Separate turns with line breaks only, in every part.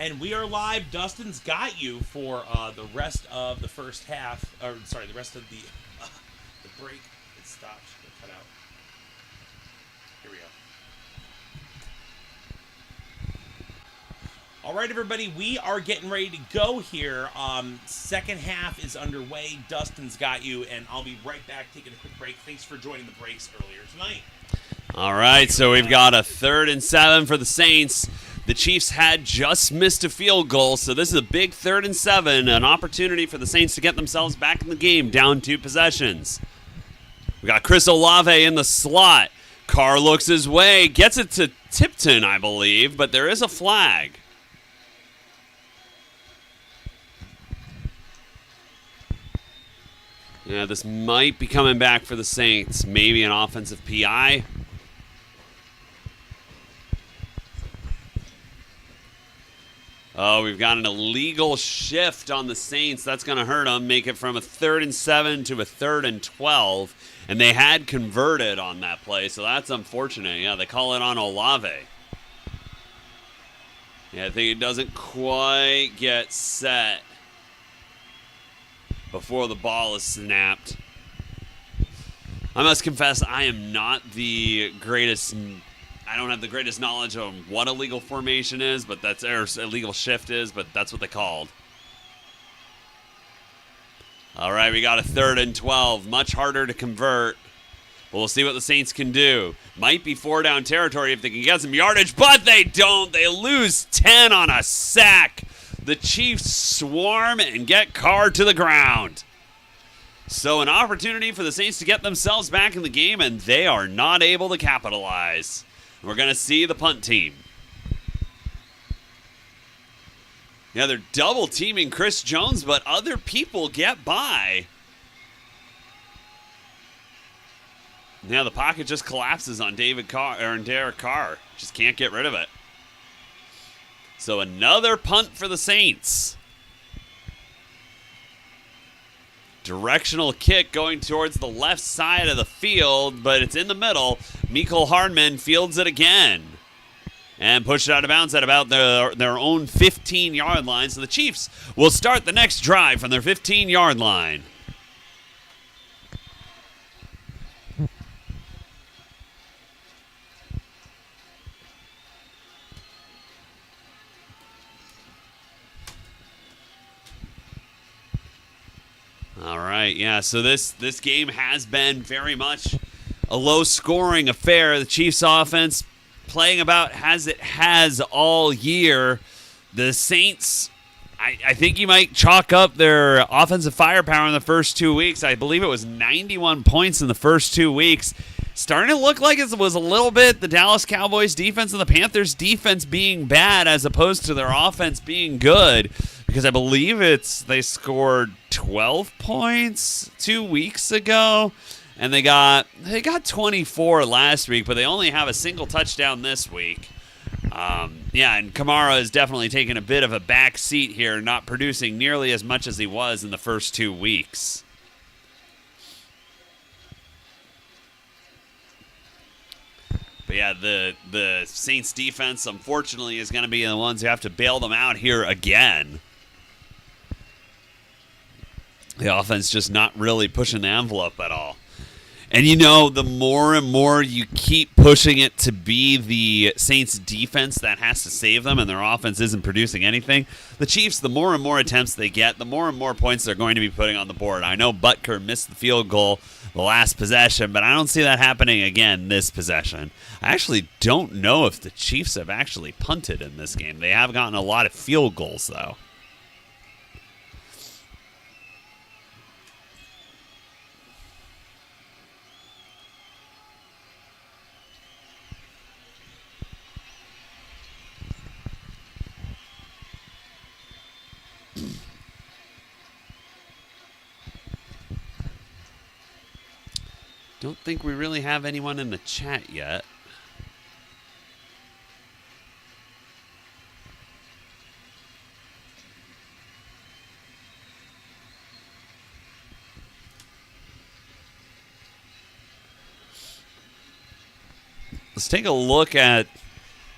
And we are live. Dustin's got you for the rest of the first half. Or sorry, the rest of the break. It stopped. It cut out. Here we go. All right, everybody. We are getting ready to go here. Second half is underway. Dustin's got you, and I'll be right back taking a quick break. Thanks for joining the breaks earlier tonight.
All right, so we've got a 3rd and 7 for the Saints. The Chiefs had just missed a field goal, so this is a big 3rd and 7, an opportunity for the Saints to get themselves back in the game, down 2 possessions. We got Chris Olave in the slot. Carr looks his way, gets it to Tipton, I believe, but there is a flag. Yeah, this might be coming back for the Saints. Maybe an offensive PI. Oh, we've got an illegal shift on the Saints. That's going to hurt them. Make it from a 3rd and 7 to a 3rd and 12. And they had converted on that play, so that's unfortunate. Yeah, they call it on Olave. Yeah, I think it doesn't quite get set before the ball is snapped. I must confess, I am not the greatest... I don't have the greatest knowledge of what a legal formation is, but that's or a legal shift is, but that's what they called. All right, we got a 3rd and 12. Much harder to convert. But we'll see what the Saints can do. Might be 4-down territory if they can get some yardage, but they don't. They lose 10 on a sack. The Chiefs swarm and get Carr to the ground. So an opportunity for the Saints to get themselves back in the game, and they are not able to capitalize. We're going to see the punt team. Yeah, they're double teaming Chris Jones, but other people get by. Yeah, the pocket just collapses on Derek Carr. Just can't get rid of it. So another punt for the Saints. Directional kick going towards the left side of the field, but it's in the middle. Mecole Hardman fields it again and pushed it out of bounds at about their own 15-yard line. So the Chiefs will start the next drive from their 15-yard line. All right, yeah, so this game has been very much a low-scoring affair. The Chiefs' offense playing about as it has all year. The Saints, I think you might chalk up their offensive firepower in the first 2 weeks. I believe it was 91 points in the first 2 weeks. Starting to look like it was a little bit the Dallas Cowboys defense and the Panthers defense being bad as opposed to their offense being good. Because I believe they scored 12 points 2 weeks ago, and they got 24 last week, but they only have a single touchdown this week. Yeah, and Kamara is definitely taking a bit of a back seat here, not producing nearly as much as he was in the first 2 weeks. But yeah, the Saints defense, unfortunately, is going to be the ones who have to bail them out here again. The offense just not really pushing the envelope at all. And the more and more you keep pushing it to be the Saints defense that has to save them and their offense isn't producing anything, the Chiefs, the more and more attempts they get, the more and more points they're going to be putting on the board. I know Butker missed the field goal the last possession, but I don't see that happening again this possession. I actually don't know if the Chiefs have actually punted in this game. They have gotten a lot of field goals, though. Don't think we really have anyone in the chat yet. Let's take a look at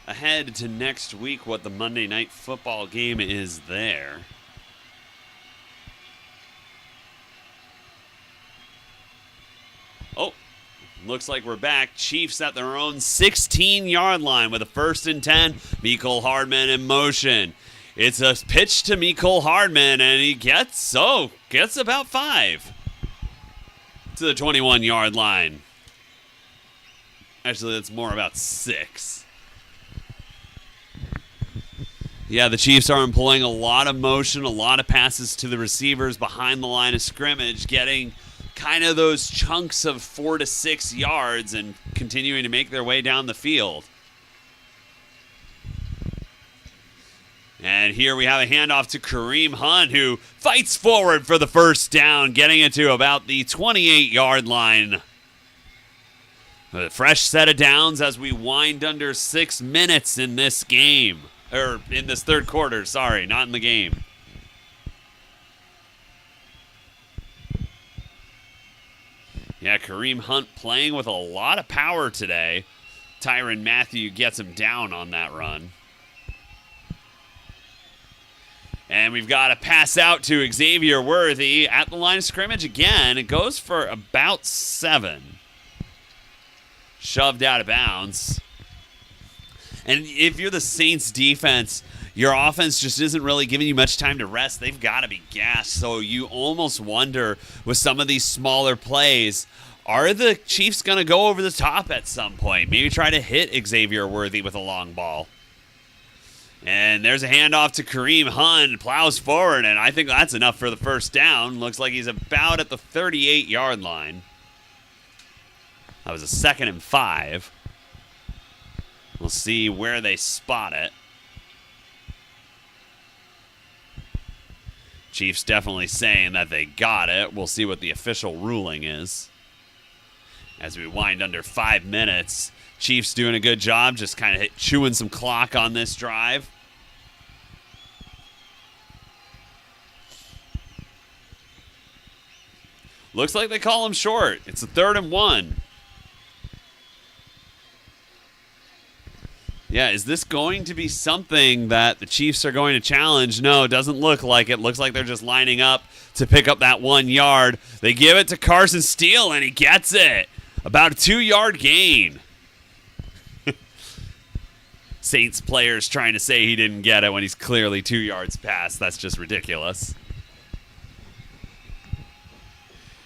a ahead to next week what the Monday Night Football game is there. Oh, looks like we're back. Chiefs at their own 16-yard line with a 1st and 10. Mecole Hardman in motion. It's a pitch to Mecole Hardman, and he gets about 5 to the 21-yard line. Actually, that's more about 6. Yeah, the Chiefs are employing a lot of motion, a lot of passes to the receivers behind the line of scrimmage, getting kind of those chunks of 4 to 6 yards and continuing to make their way down the field. And here we have a handoff to Kareem Hunt, who fights forward for the 1st down, getting it to about the 28-yard line. A fresh set of downs as we wind under 6 minutes in this game. Or in this 3rd quarter, sorry, not in the game. Yeah, Kareem Hunt playing with a lot of power today. Tyrann Mathieu gets him down on that run. And we've got a pass out to Xavier Worthy at the line of scrimmage again. It goes for about 7. Shoved out of bounds. And if you're the Saints defense, your offense just isn't really giving you much time to rest. They've got to be gassed. So you almost wonder with some of these smaller plays, are the Chiefs going to go over the top at some point? Maybe try to hit Xavier Worthy with a long ball. And there's a handoff to Kareem Hunt, plows forward, and I think that's enough for the 1st down. Looks like he's about at the 38-yard line. That was a 2nd and 5. We'll see where they spot it. Chiefs definitely saying that they got it. We'll see what the official ruling is. As we wind under 5 minutes, Chiefs doing a good job just kind of chewing some clock on this drive. Looks like they call him short. It's a 3rd and 1. Yeah, is this going to be something that the Chiefs are going to challenge? No, it doesn't look like it. Looks like they're just lining up to pick up that 1 yard. They give it to Carson Steele, and he gets it. About a 2-yard gain. Saints players trying to say he didn't get it when he's clearly 2 yards past. That's just ridiculous.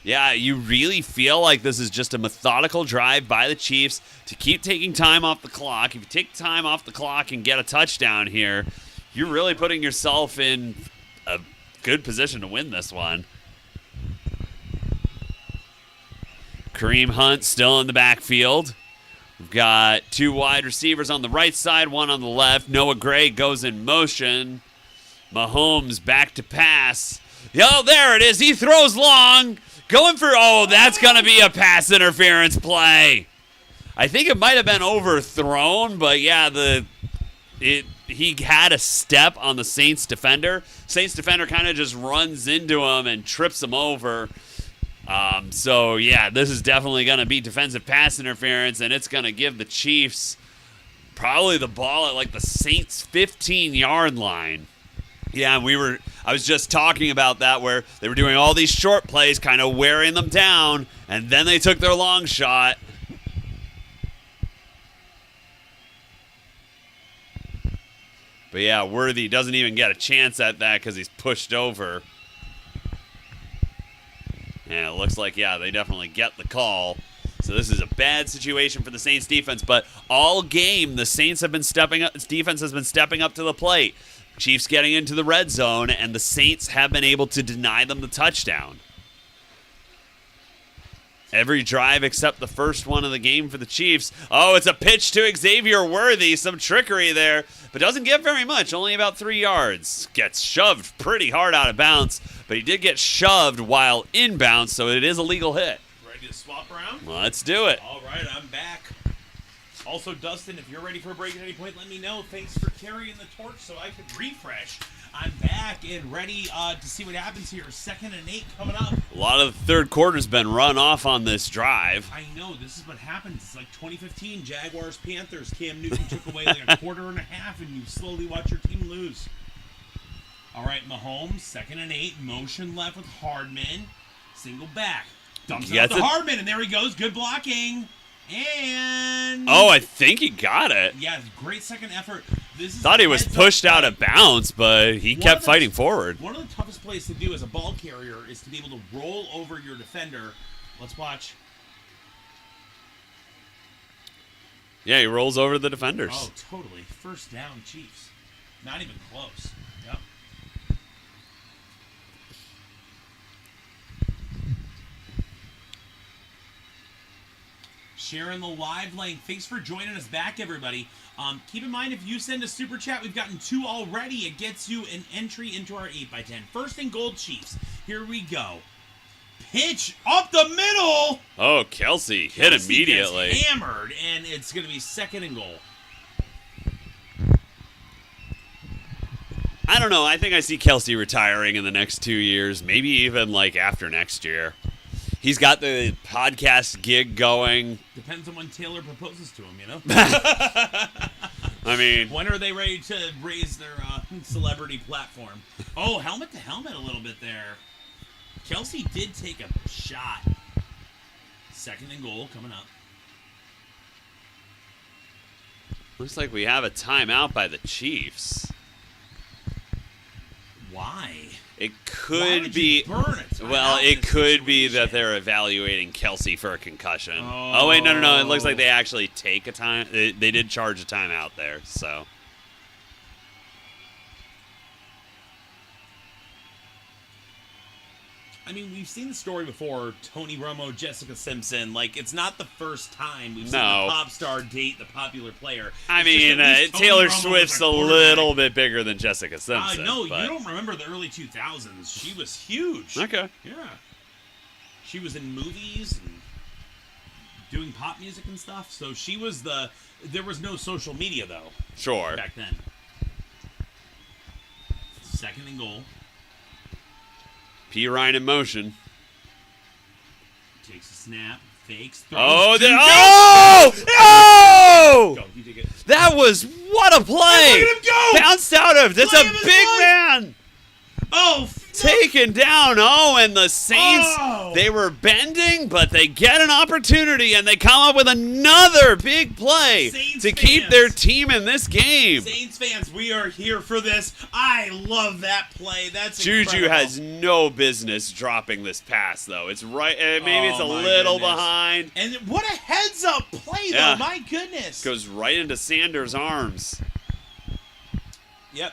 Yeah, you really feel like this is just a methodical drive by the Chiefs to keep taking time off the clock. If you take time off the clock and get a touchdown here, you're really putting yourself in a good position to win this one. Kareem Hunt still in the backfield. We've got 2 wide receivers on the right side, 1 on the left. Noah Gray goes in motion. Mahomes back to pass. Yo, there it is. He throws long. Going for, that's going to be a pass interference play. I think it might have been overthrown, but yeah, he had a step on the Saints defender. Saints defender kind of just runs into him and trips him over. So yeah, this is definitely going to be defensive pass interference, and it's going to give the Chiefs probably the ball at like the Saints 15-yard line. Yeah, I was just talking about that where they were doing all these short plays, kind of wearing them down, and then they took their long shot. But yeah, Worthy doesn't even get a chance at that because he's pushed over. And it looks like, yeah, they definitely get the call. So this is a bad situation for the Saints defense, but all game the Saints have been stepping up. Defense has been stepping up to the plate. Chiefs getting into the red zone, and the Saints have been able to deny them the touchdown. Every drive except the first one of the game for the Chiefs. Oh, it's a pitch to Xavier Worthy. Some trickery there, but doesn't get very much. Only about 3 yards. Gets shoved pretty hard out of bounds, but he did get shoved while inbounds, so it is a legal hit.
Ready to swap around?
Let's do it.
All right, I'm back. Also, Dustin, if you're ready for a break at any point, let me know. Thanks for carrying the torch so I could refresh. I'm back and ready to see what happens here. 2nd and 8 coming up.
A lot of the third quarter's been run off on this drive.
I know. This is what happens. It's like 2015 Jaguars Panthers. Cam Newton took away like a quarter and a half, and you slowly watch your team lose. All right, Mahomes, 2nd and 8. Motion left with Hardman. Single back. Dumps it up to Hardman, and there he goes. Good blocking. And
oh, I think he got it.
Yeah, great second effort. This is
thought he was pushed out of bounds, but he kept fighting forward.
One of the toughest plays to do as a ball carrier is to be able to roll over your defender. Let's watch.
Yeah, he rolls over the defenders.
Oh, totally. First down, Chiefs. Not even close. Yep. Sharing the live link. Thanks for joining us back, everybody. Keep in mind, if you send a super chat, we've gotten 2 already. It gets you an entry into our 8x10. First and goal, Chiefs. Here we go. Pitch up the middle.
Oh, Kelsey hit immediately.
Gets hammered, and it's going to be 2nd and goal.
I don't know. I think I see Kelsey retiring in the next 2 years, maybe even like after next year. He's got the podcast gig going.
Depends on when Taylor proposes to him, you know?
I mean,
when are they ready to raise their celebrity platform? Oh, helmet to helmet a little bit there. Kelsey did take a shot. 2nd and goal coming up.
Looks like we have a timeout by the Chiefs.
Why?
It
Why
could
would
be.
you burn it?
Well, it could be that they're evaluating Kelsey for a concussion. Oh wait, no. It looks like they actually take a time. They did charge a timeout there, so.
I mean, we've seen the story before. Tony Romo, Jessica Simpson. Like, it's not the first time we've seen the pop star date the popular player.
I mean, Taylor Swift's a little bit bigger than Jessica Simpson.
No, you don't remember the early 2000s. She was huge.
Okay.
Yeah. She was in movies and doing pop music and stuff. So she was there was no social media, though.
Sure.
Back then. 2nd and goal.
P. Ryan in motion.
Takes a snap, fakes, throws.
Oh!
Go, you dig it.
That was what a play!
Look at him go!
Bounced out of. That's a big man.
Oh,
taken down. Oh, and the Saints, they were bending, but they get an opportunity, and they come up with another big play to keep their team in this game.
Saints fans, we are here for this. I love that play. That's
Juju
incredible.
has no business dropping this pass, though. It's right. Maybe it's a little behind.
And what a heads-up play, though. My goodness.
Goes right into Sanders' arms.
Yep.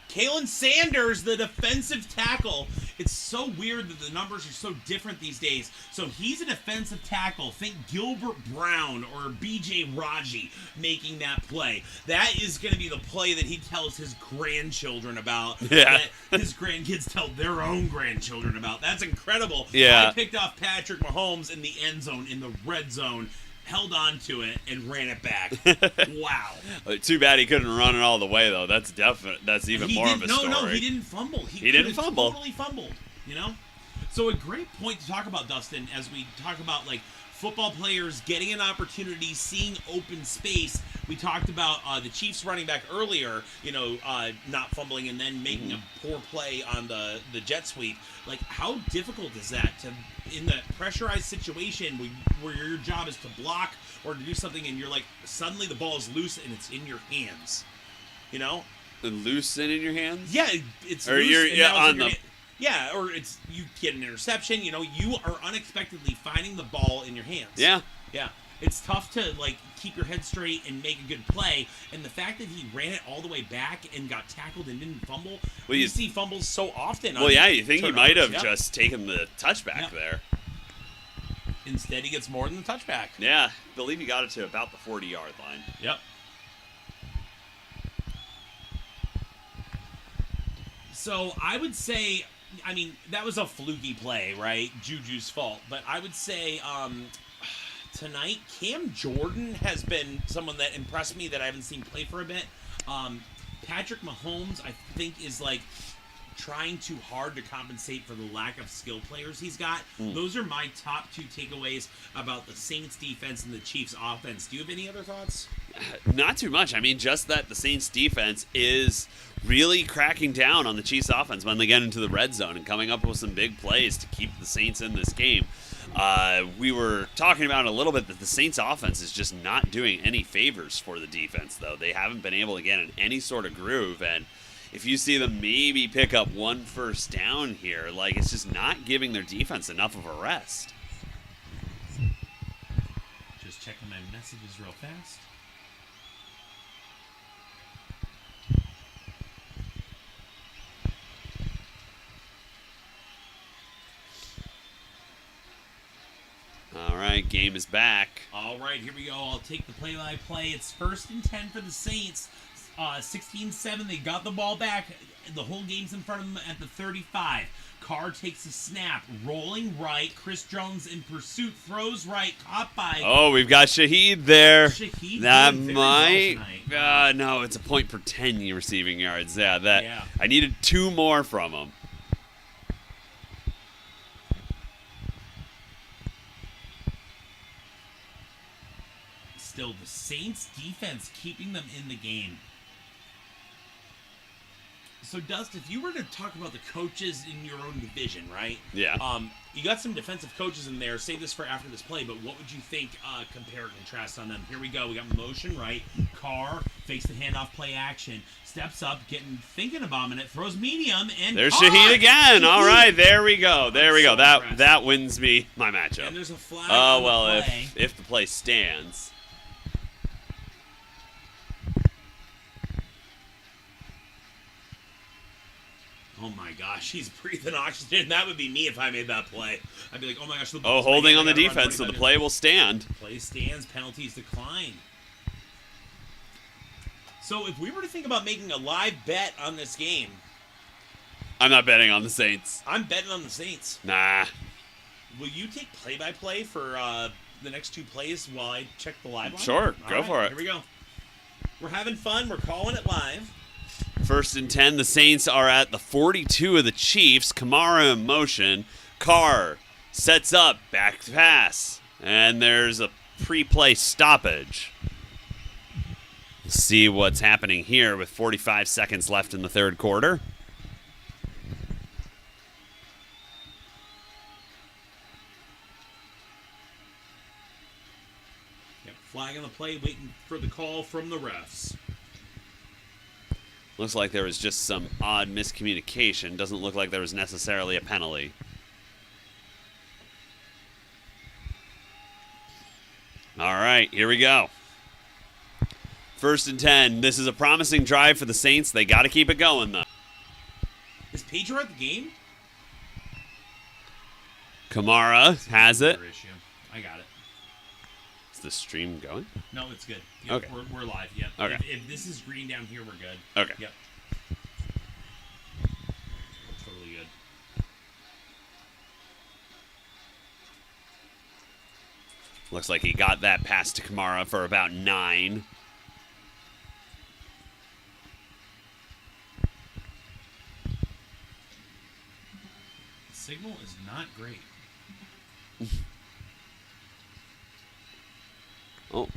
Kalen Sanders, the defensive tackle. It's so weird that the numbers are so different these days. So he's a defensive tackle. Think Gilbert Brown or B.J. Raji making that play. That is going to be the play that he tells his grandchildren about.
Yeah.
That his grandkids tell their own grandchildren about. That's incredible.
Yeah.
I picked off Patrick Mahomes in the end zone, in the red zone. Held on to it and ran it back. Wow.
Too bad he couldn't run it all the way, though. That's definite. That's even more of a story.
No, he didn't fumble.
He didn't fumble.
Totally fumbled. You know. So a great point to talk about, Dustin, as we talk about like football players getting an opportunity, seeing open space. We talked about the Chiefs running back earlier. You know, not fumbling and then making a poor play on the jet sweep. Like, how difficult is that to? In that pressurized situation where your job is to block or to do something and you're like, suddenly the ball is loose and it's in your hands, you know?
Loose and in your hands?
Yeah, it's
or
loose.
You're on the...
Yeah, or it's you get an interception, you know, you are unexpectedly finding the ball in your hands.
Yeah.
Yeah. It's tough to, like, keep your head straight and make a good play. And the fact that he ran it all the way back and got tackled and didn't fumble, you see fumbles so often.
Well, yeah, you think he might have just taken the touchback there.
Instead, he gets more than the touchback.
Yeah, I believe he got it to about the 40-yard line.
Yep. So I would say, I mean, that was a fluky play, right? Juju's fault. But I would say tonight, Cam Jordan has been someone that impressed me that I haven't seen play for a bit. Patrick Mahomes, I think, is like trying too hard to compensate for the lack of skill players he's got. Those are my top 2 takeaways about the Saints defense and the Chiefs offense. Do you have any other thoughts?
Not too much. I mean, just that the Saints defense is really cracking down on the Chiefs offense when they get into the red zone and coming up with some big plays to keep the Saints in this game. We were talking about a little bit that the Saints offense is just not doing any favors for the defense, though. They haven't been able to get in any sort of groove, and if you see them maybe pick up 1 first down here, like, it's just not giving their defense enough of a rest.
Just checking my messages real fast.
All right, game is back.
All right, here we go. I'll take the play-by-play. It's 1st and 10 for the Saints. 16-7, they got the ball back. The whole game's in front of them at the 35. Carr takes a snap, rolling right. Chris Jones in pursuit, throws right, caught by...
Oh, we've got Shaheed there.
Shaheed
that
doing very
might...
well tonight.
No, it's a point per 10 receiving yards. Yeah.
Yeah.
I needed 2 more from him.
Still, the Saints defense keeping them in the game. So, Dust, if you were to talk about the coaches in your own division, right?
Yeah.
You got some defensive coaches in there. Save this for after this play, but what would you think, compare and contrast on them? Here we go. We got motion right. Carr fakes the handoff play action. Steps up, thinking about it. Throws medium, and
there's Shaheed again.
Shaheed.
All right, there we go. There we go.
impressed.
That wins me my matchup.
And there's a flag
Oh,
on
well,
the play.
if the play stands.
Oh my gosh, he's breathing oxygen. That would be me if I made that play. I'd be like, oh my gosh.
Oh, holding on the defense, so the play will stand.
Play stands, penalties decline. So if we were to think about making a live bet on this game,
I'm not betting on the Saints.
I'm betting on the Saints.
Nah.
Will you take play-by-play for the next 2 plays while I check the live line?
Sure,
All
go
right,
for it.
Here we go. We're having fun. We're calling it live.
1st and 10, the Saints are at the 42 of the Chiefs. Kamara in motion. Carr sets up, back to pass. And there's a pre-play stoppage. We'll see what's happening here with 45 seconds left in the 3rd quarter.
Yep, flag on the play, waiting for the call from the refs.
Looks like there was just some odd miscommunication. Doesn't look like there was necessarily a penalty. All right, here we go. 1st and 10. This is a promising drive for the Saints. They got to keep it going, though.
Is Pedro at the game?
Kamara has it.
Issue. I got it.
Is the stream going?
No, it's good. Yep,
Okay.
We're live. Yep.
Okay.
If this is green down here, we're good.
Okay.
Yep. Totally good.
Looks like he got that pass to Kamara for about 9.
The signal is not great.
Oh.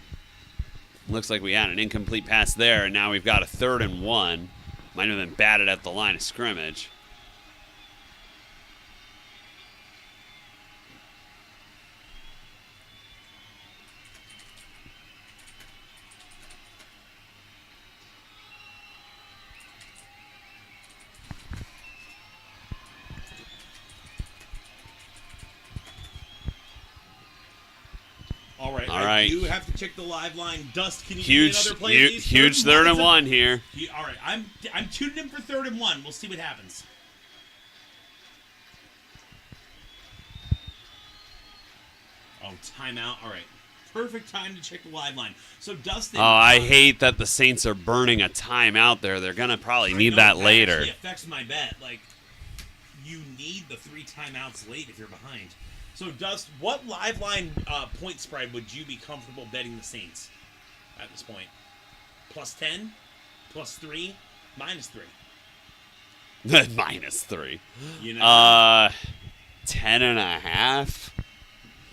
Looks like we had an incomplete pass there, and now we've got a 3rd and 1. Might have been batted at the line of scrimmage.
All right.
All right.
You have to check the live line. Dust, can you give me another play? please?
Huge 3rd and 1 here.
All right. I'm tuned in for 3rd and 1. We'll see what happens. Oh, timeout. All right. Perfect time to check the live line. So, Dustin.
Oh, I hate that the Saints are burning a timeout there. They're going to probably need that later.
Actually affects my bet. Like, you need the 3 timeouts late if you're behind. So, Dust, what live line point spread would you be comfortable betting the Saints at this point? +10, +3, -3.
-3.
You know,
10.5.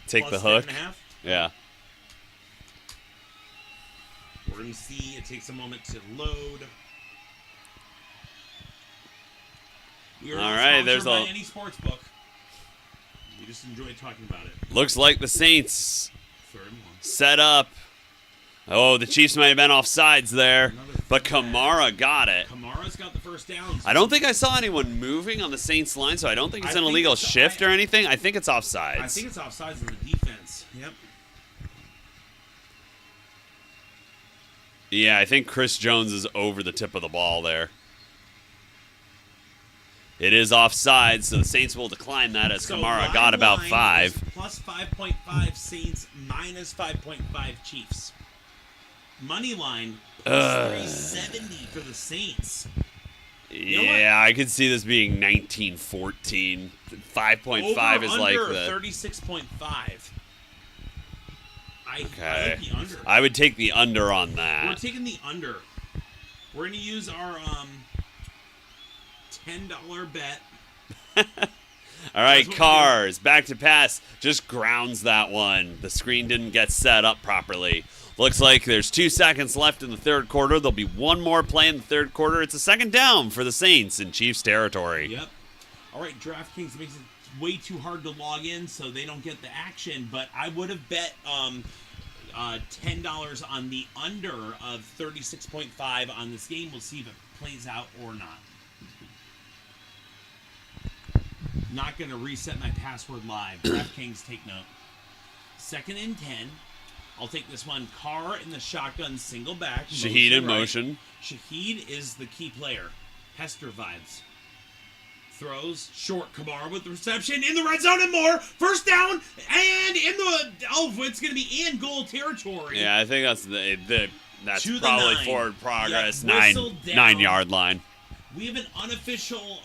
Take
plus
the hook.
10.5.
Yeah.
We're gonna see. It takes a moment to load. We are
All
not
right,
sponsored
there's
by
a-
any sports book. We just enjoy talking about it.
Looks like the Saints
3rd and 1.
set up. Oh, the Chiefs might have been offsides there, but Kamara got it.
Kamara's got the first down.
I don't think I saw anyone moving on the Saints line, so I don't think it's an illegal shift or anything. I think it's offsides.
I think it's offsides in the defense. Yep.
Yeah, I think Chris Jones is over the tip of the ball there. It is offside, so the Saints will decline that as Kamara got about 5.
+5.5 Saints, -5.5 Chiefs. Money line +370 for the Saints. You know
Yeah, I could see this being 19-14. 5.5 is like
under
the
36.5. I like the under.
I would take the under on
We're
that.
taking the under. We're gonna use our $10 bet.
All right,
That's what
Cars, back to pass. Just grounds that one. The screen didn't get set up properly. Looks like there's 2 seconds left in the third quarter. There'll be one more play in the third quarter. It's a second down for the Saints in Chiefs territory.
Yep. All right, DraftKings makes it way too hard to log in, so they don't get the action. But I would have bet $10 on the under of 36.5 on this game. We'll see if it plays out or not. Not going to reset my password live. DraftKings, take note. 2nd and 10. I'll take this one. Carr in the shotgun, single back.
Shaheed in
right.
motion.
Shaheed is the key player. Hester vibes. Throws short. Kamara with the reception in the red zone and more. First down and in the it's going to be in goal territory.
Yeah, I think that's that's
To the
probably
9.
forward progress.
Yep, whistle down.
9-yard line.
We have an unofficial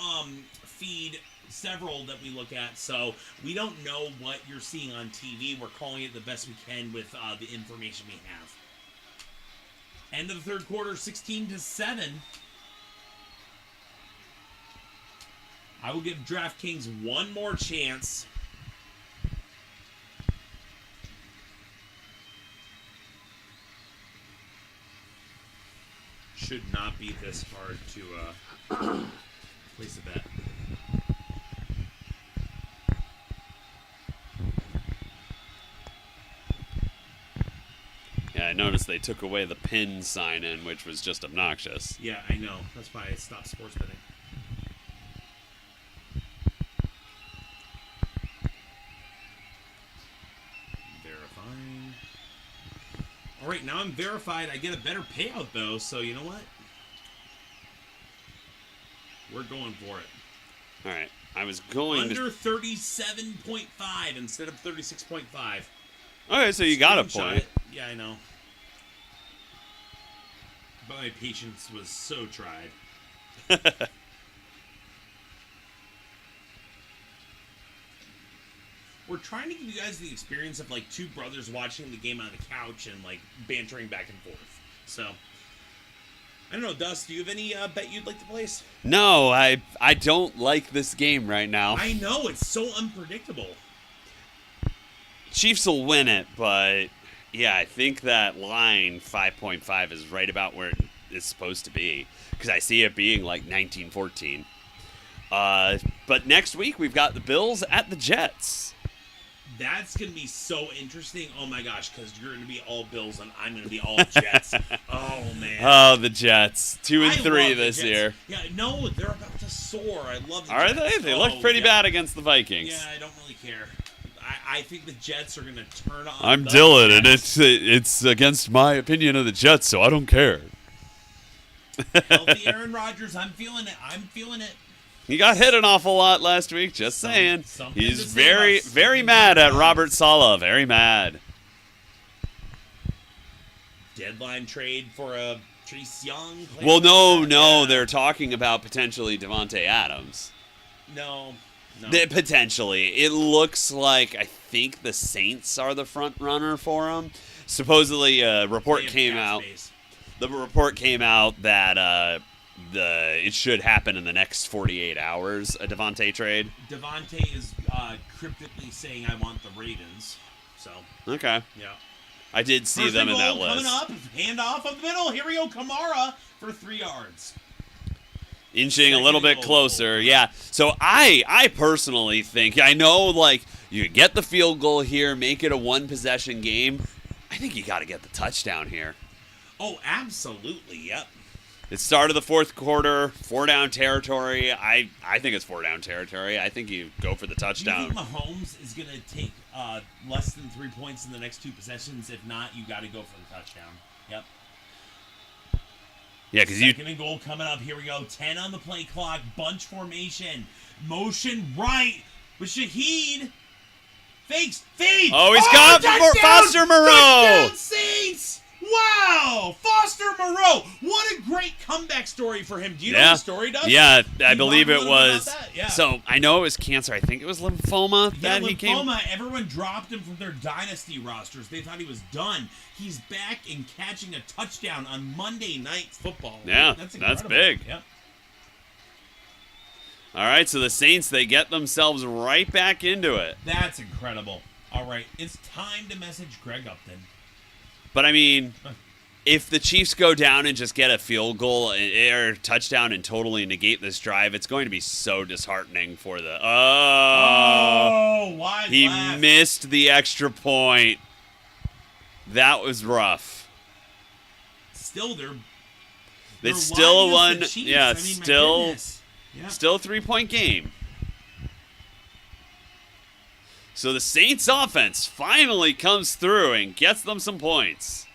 feed, several that we look at, so we don't know what you're seeing on TV. We're calling it the best we can with the information we have. End of the third quarter, 16-7. I will give DraftKings one more chance. Should not be this hard to place a bet.
Yeah, I noticed they took away the pin sign in, which was just obnoxious.
Yeah, I know. That's why I stopped sports betting. Verifying. All right, now I'm verified. I get a better payout, though, so you know what? We're going for it.
All right, I was going
Under 37.5 instead of 36.5.
Okay, so you got a
Screenshot
point.
it. Yeah, I know. But my patience was so tried. We're trying to give you guys the experience of like two brothers watching the game on the couch and like bantering back and forth. So, I don't know, Dust, do you have any bet you'd like to place?
No, I don't like this game right now.
I know, it's so unpredictable.
Chiefs will win it, but yeah, I think that line 5.5 is right about where it's supposed to be because I see it being like 19-14. But next week we've got the Bills at the Jets.
That's going to be so interesting. Oh my gosh, because you're going to be all Bills and I'm going to be all Jets. Oh man.
Oh, the Jets. 2 and
I
3
love the
this
Jets.
year.
Yeah, no, they're about to soar. I love the
Are
Jets.
they? They look pretty bad against the Vikings.
Yeah, I don't really care. I think the Jets are going to turn on.
I'm
the
Dylan, and
Jets.
it's against my opinion of the Jets, so I don't care.
Healthy Aaron Rodgers. I'm feeling it. I'm feeling it.
He got hit an awful lot last week, just saying.
Something
He's
to say
very,
about
very
something
mad at
about-
Robert Saleh. Very mad.
Deadline trade for a Chase Young.
Well, no,
Yeah.
they're talking about potentially Devontae Adams.
No. No.
Potentially. It looks like I think the Saints are the front runner for him. Supposedly, a report came out. The report came out that it should happen in the next 48 hours. A Devontae trade.
Devontae is cryptically saying, "I want the Ravens." So
okay.
Yeah.
I did see them in that list.
Coming up, handoff up the middle. Here we go, Kamara for 3 yards.
Inching a little bit closer, yeah. So I personally think, I know, like, you get the field goal here, make it a one-possession game. I think you got to get the touchdown here.
Oh, absolutely, yep.
It started the fourth quarter, 4-down territory. I think it's 4-down territory. I think you go for the touchdown.
Do you think Mahomes is going to take less than 3 points in the next 2 possessions? If not, you got to go for the touchdown. Yep.
Yeah, because
Second and goal coming up. Here we go. 10 on the play clock. Bunch formation. Motion right with Shaheed. Fakes. Feed.
Oh, he's got Foster Moreau.
Touchdown, Saints. Wow. Foster Moreau. What a great comeback story for him. Do you know the story, Doug?
Yeah, I believe it was.
Yeah.
So, I know it was cancer. I think it was lymphoma that he came.
Lymphoma. Everyone dropped him from their dynasty rosters. They thought he was done. He's back and catching a touchdown on Monday Night Football.
Yeah,
that's
big.
Yep.
All right, so the Saints, they get themselves right back into it.
That's incredible. All right, it's time to message Greg Upton.
But, I mean, if the Chiefs go down and just get a field goal or a touchdown and totally negate this drive, it's going to be so disheartening for the...
wide
he
left.
missed the extra point. That was rough.
Still, they're
still won.
the Chiefs.
Yeah,
I mean,
still
yeah.
a 3-point game. So the Saints offense finally comes through and gets them some points.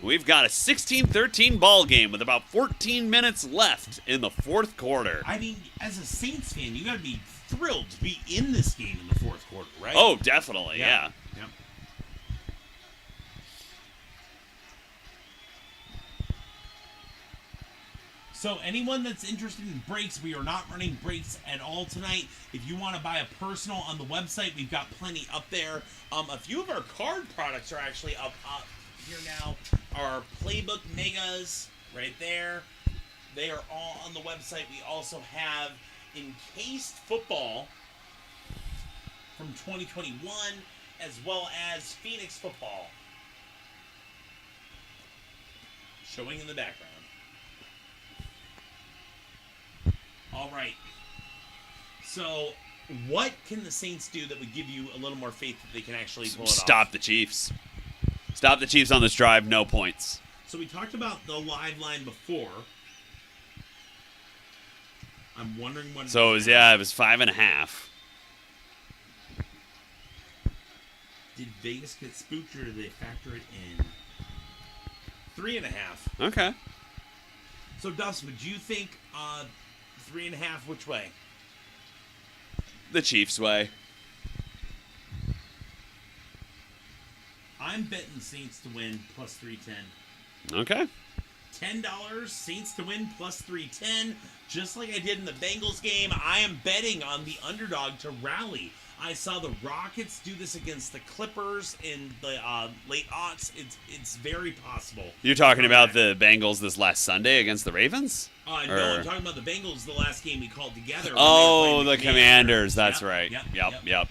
We've got a 16-13 ball game with about 14 minutes left in the fourth quarter.
I mean, as a Saints fan, you got to be thrilled to be in this game in the fourth quarter, right?
Oh, definitely, yeah.
Yep. So anyone that's interested in breaks, we are not running breaks at all tonight. If you want to buy a personal on the website, we've got plenty up there. A few of our card products are actually up here now. Our Playbook Megas right there. They are all on the website. We also have Encased Football from 2021, as well as Phoenix Football showing in the background. All right. So, what can the Saints do that would give you a little more faith that they can actually pull it off?
Stop the Chiefs. Stop the Chiefs on this drive, no points.
So we talked about the live line before. I'm wondering what...
So, it was 5.5.
Did Vegas get spooked, or did they factor it in? 3.5.
Okay.
So, Dustin, would you think 3.5 which way?
The Chiefs' way.
I'm betting Saints to win plus 310.
Okay.
$10 Saints to win plus 310. Just like I did in the Bengals game, I am betting on the underdog to rally. I saw the Rockets do this against the Clippers in the late aughts. It's very possible.
You're talking about the Bengals this last Sunday against the Ravens?
No, I'm talking about the Bengals the last game we called together.
Oh, the Commanders. That's right. Yep.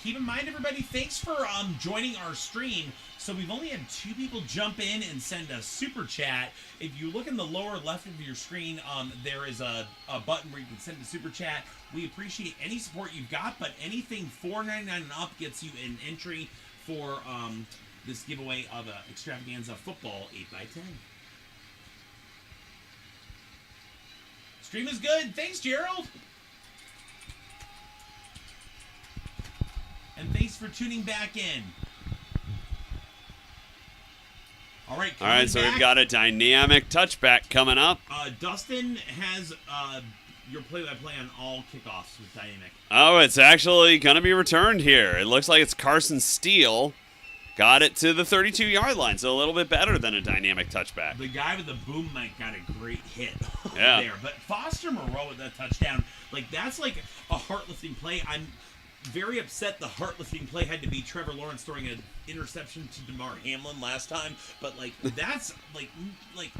Keep in mind, everybody, thanks for joining our stream. So we've only had 2 people jump in and send a super chat. If you look in the lower left of your screen, there is a button where you can send a super chat. We appreciate any support you've got, but anything $4.99 and up gets you an entry for this giveaway of Extravaganza Football 8x10. Stream is good. Thanks, Gerald. And thanks for tuning back in. All right,
so we've got a dynamic touchback coming up.
Dustin has your play-by-play on all kickoffs with dynamic.
Oh, it's actually going to be returned here. It looks like it's Carson Steele. got it to the 32-yard line, so a little bit better than a dynamic touchback.
The guy with the boom mic got a great hit
Yeah.
there. But Foster Moreau with that touchdown, like that's like a heart-lifting play. I'm very upset the heart-lifting play had to be Trevor Lawrence throwing an interception to DeMar Hamlin last time. But like that's like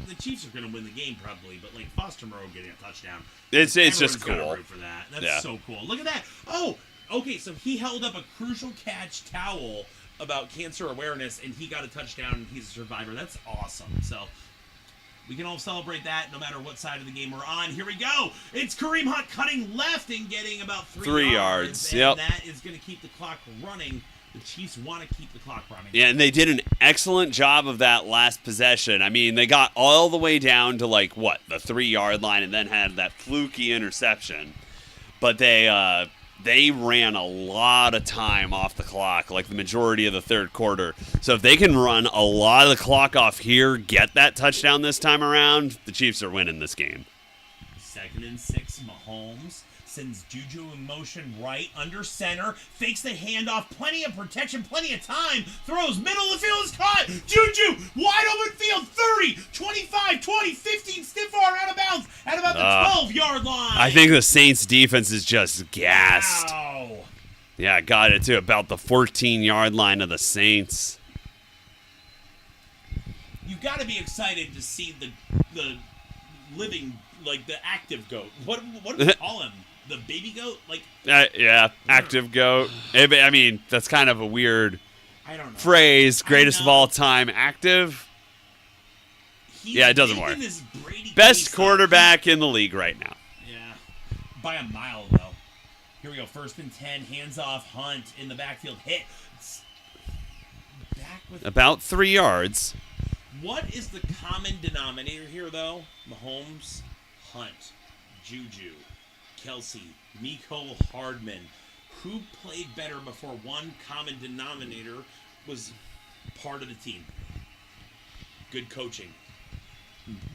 the Chiefs are going to win the game probably. But like Foster Moreau getting a touchdown,
It's just
everyone's
cool.
gotta root for that. That's so cool. Look at that. Oh, okay. So he held up a crucial catch towel about cancer awareness, and he got a touchdown, and he's a survivor. That's awesome. So we can all celebrate that no matter what side of the game we're on. Here we go. It's Kareem Hunt cutting left and getting about 3 yards. And
Yep.
that is going to keep the clock running. The Chiefs want to keep the clock running.
Yeah, and they did an excellent job of that last possession. I mean, they got all the way down to, like, what, the 3-yard line, and then had that fluky interception. But they ran a lot of time off the clock, like the majority of the third quarter. So if they can run a lot of the clock off here, get that touchdown this time around, the Chiefs are winning this game.
2nd and 6, Mahomes sends Juju in motion right under center, fakes the handoff, plenty of protection, plenty of time, throws, middle of the field is caught, Juju, wide open field, 30, 25, 20, 15, stiff arm out of bounds, at about the 12-yard line.
I think the Saints defense is just gassed.
Wow.
Yeah, got it to about the 14-yard line of the Saints.
You've got to be excited to see the living, like the active goat. What do we call him? The baby goat? Like
Yeah, active goat. I mean, that's kind of a weird
I don't know.
phrase. Greatest of all time, active. Yeah, it doesn't work. Best quarterback in the league right now.
Yeah, by a mile though. Here we go. 1st and 10. Hands off. Hunt in the backfield. Hit. Back with
About 3 yards.
What is the common denominator here though? Mahomes, Hunt, Juju, Kelsey, Mecole Hardman. Who played better before one common denominator was part of the team? Good coaching.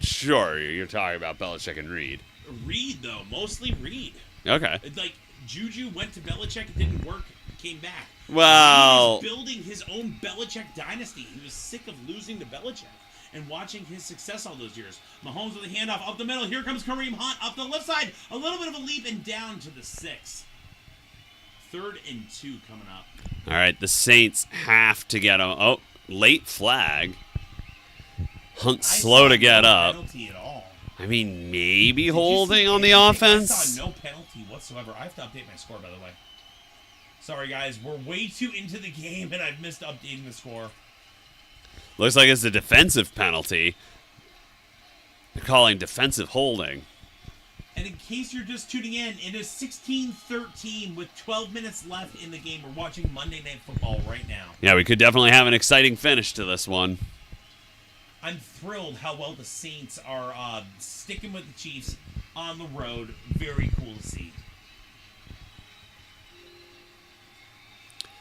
Sure, you're talking about Belichick and Reed.
Reed, though. Mostly Reed.
Okay.
Like, Juju went to Belichick, it didn't work, came back.
Well,
He was building his own Belichick dynasty. He was sick of losing to Belichick and watching his success all those years. Mahomes with a handoff up the middle. Here comes Kareem Hunt up the left side. A little bit of a leap and down to the 6. 3rd and 2 coming up.
all right, the Saints have to get a late flag. Hunt slow to get up.
Penalty at all.
I mean, maybe holding on the offense.
I saw no penalty whatsoever. I have to update my score, by the way. Sorry, guys. We're way too into the game, and I've missed updating the score.
Looks like it's a defensive penalty. They're calling defensive holding.
And in case you're just tuning in, it is 16-13 with 12 minutes left in the game. We're watching Monday Night Football right now.
Yeah, we could definitely have an exciting finish to this one.
I'm thrilled how well the Saints are sticking with the Chiefs on the road. Very cool to see.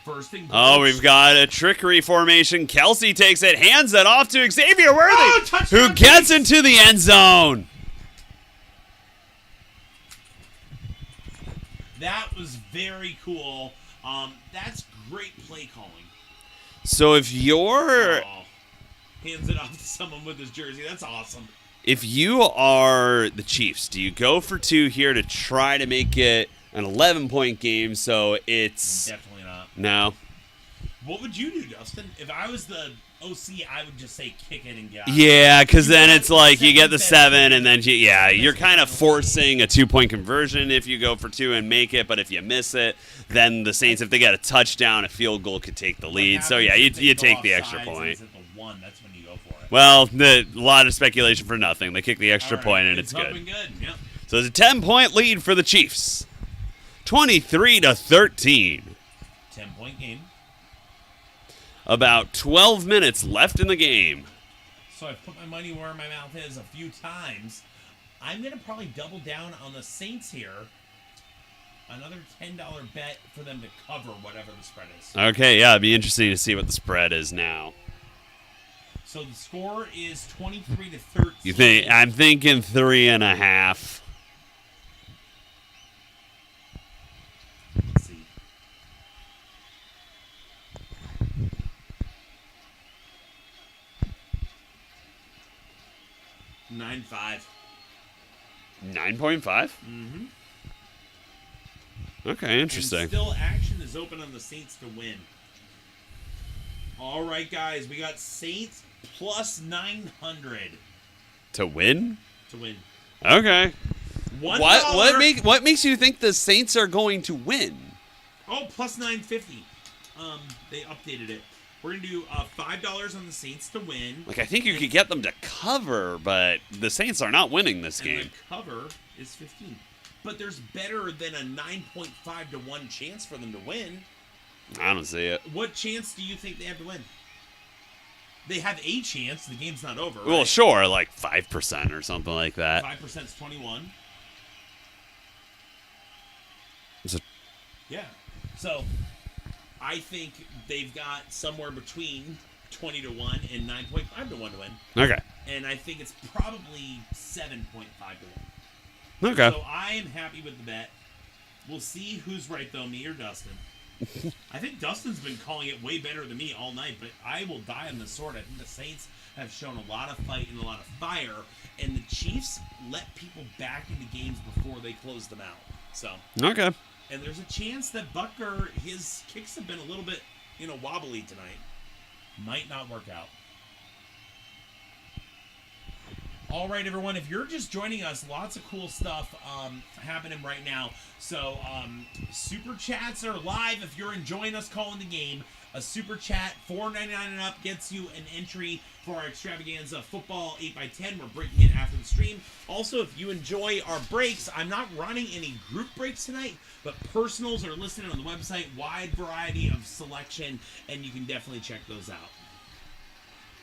1st and goal.
Oh, we've got a trickery formation. Kelsey takes it, hands it off to Xavier Worthy, who gets into the end zone.
That was very cool. That's great play calling.
So if you're...
Hands it off to someone with his jersey. That's awesome.
If you are the Chiefs, do you go for 2 here to try to make it an 11-point game so it's...
Definitely not.
No.
What would you do, Dustin? If I was the OC, I would just say kick it and get out.
Yeah, because then it's like you get the 7, and then, you're kind of forcing a 2-point conversion if you go for 2 and make it, but if you miss it, then the Saints, if they get a touchdown, a field goal could take the lead. So, yeah, you take the extra point.
That's when you go for it.
Well, a lot of speculation for nothing. They kick the extra point, and it's good.
Good. Yep.
So it's a 10-point lead for the Chiefs. 23-13.
10-point game.
About 12 minutes left in the game.
So I've put my money where my mouth is a few times. I'm going to probably double down on the Saints here. Another $10 bet for them to cover whatever the spread is.
Okay, yeah, it'd be interesting to see what the spread is now.
So the score is 23-13.
You think? I'm thinking 3.5.
Let's see. 9.5.
9.5?
Mm-hmm.
Okay, interesting.
And still, action is open on the Saints to win. All right, guys, we got Saints plus 900
To win?
to win.
Okay.
$1.
What makes you think the Saints are going to win?
Oh, plus 950. They updated it. We're gonna do $5 on the Saints to win.
Like, I think you could get them to cover, but the Saints are not winning this game.
And the cover is 15. But there's better than a 9.5 to 1 chance for them to win.
I don't see it.
What chance do you think they have to win? They have a chance. The game's not over.
Well,
right?
sure, like 5% or something like that.
5% is 21. Yeah. So, I think they've got somewhere between 20 to 1 and 9.5 to 1 to win.
Okay.
And I think it's probably 7.5 to 1.
Okay.
So I am happy with the bet. We'll see who's right, though, me or Dustin. I think Dustin's been calling it way better than me all night, but I will die on the sword. I think the Saints have shown a lot of fight and a lot of fire, and the Chiefs let people back into games before they close them out. So,
Okay.
and there's a chance that Butker, his kicks have been a little bit, wobbly tonight. Might not work out. All right, everyone, if you're just joining us, lots of cool stuff happening right now. So, Super Chats are live if you're enjoying us calling the game. A Super Chat, $4.99 and up, gets you an entry for our extravaganza football 8x10. We're breaking it after the stream. Also, if you enjoy our breaks, I'm not running any group breaks tonight, but personals are listed on the website. Wide variety of selection, and you can definitely check those out.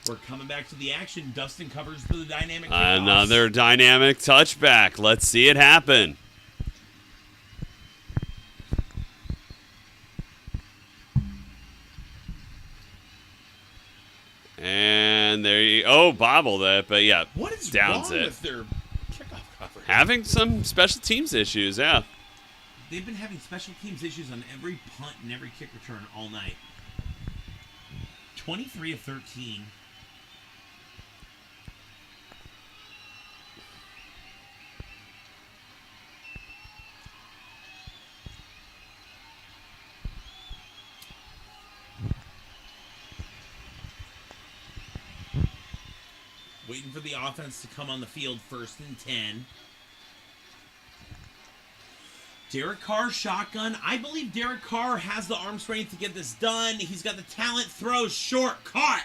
We're coming back to the action. Dustin covers the dynamic kickoffs.
Another dynamic touchback. Let's see it happen. And there you bobbled it, but yeah,
what is
downs
wrong
it.
with their kickoff coverage?
Having some special teams issues, yeah.
They've been having special teams issues on every punt and every kick return all night. 23 of 13. Waiting for the offense to come on the field, 1st and 10. Derek Carr, shotgun. I believe Derek Carr has the arm strength to get this done. He's got the talent. Throws short. Caught.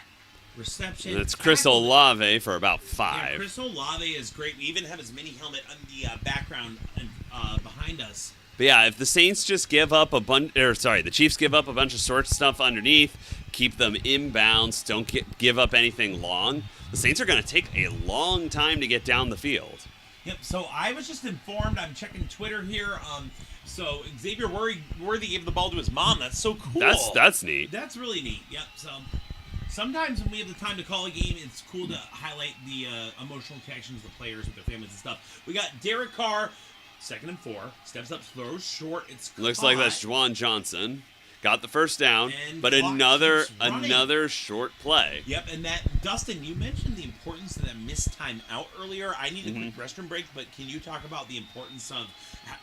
Reception.
And it's Chris Olave for about 5.
Yeah, Chris Olave is great. We even have his mini helmet on the background behind us.
But yeah, if the Saints just give up the Chiefs give up a bunch of short stuff underneath, keep them inbounds, don't give up anything long, the Saints are going to take a long time to get down the field.
Yep, so I was just informed, I'm checking Twitter here, so Xavier Worthy gave the ball to his mom. That's so cool.
That's neat.
That's really neat, yep. So sometimes when we have the time to call a game, it's cool to highlight the emotional connections of the players with their families and stuff. We got Derek Carr, 2nd and 4, steps up, throws short, it's
Looks
caught.
like that's Juwan Johnson. Got the first down,
And
but
clock
another short play.
Yep, and that, Dustin, you mentioned the importance of that missed time out earlier. I need a quick restroom break, but can you talk about the importance of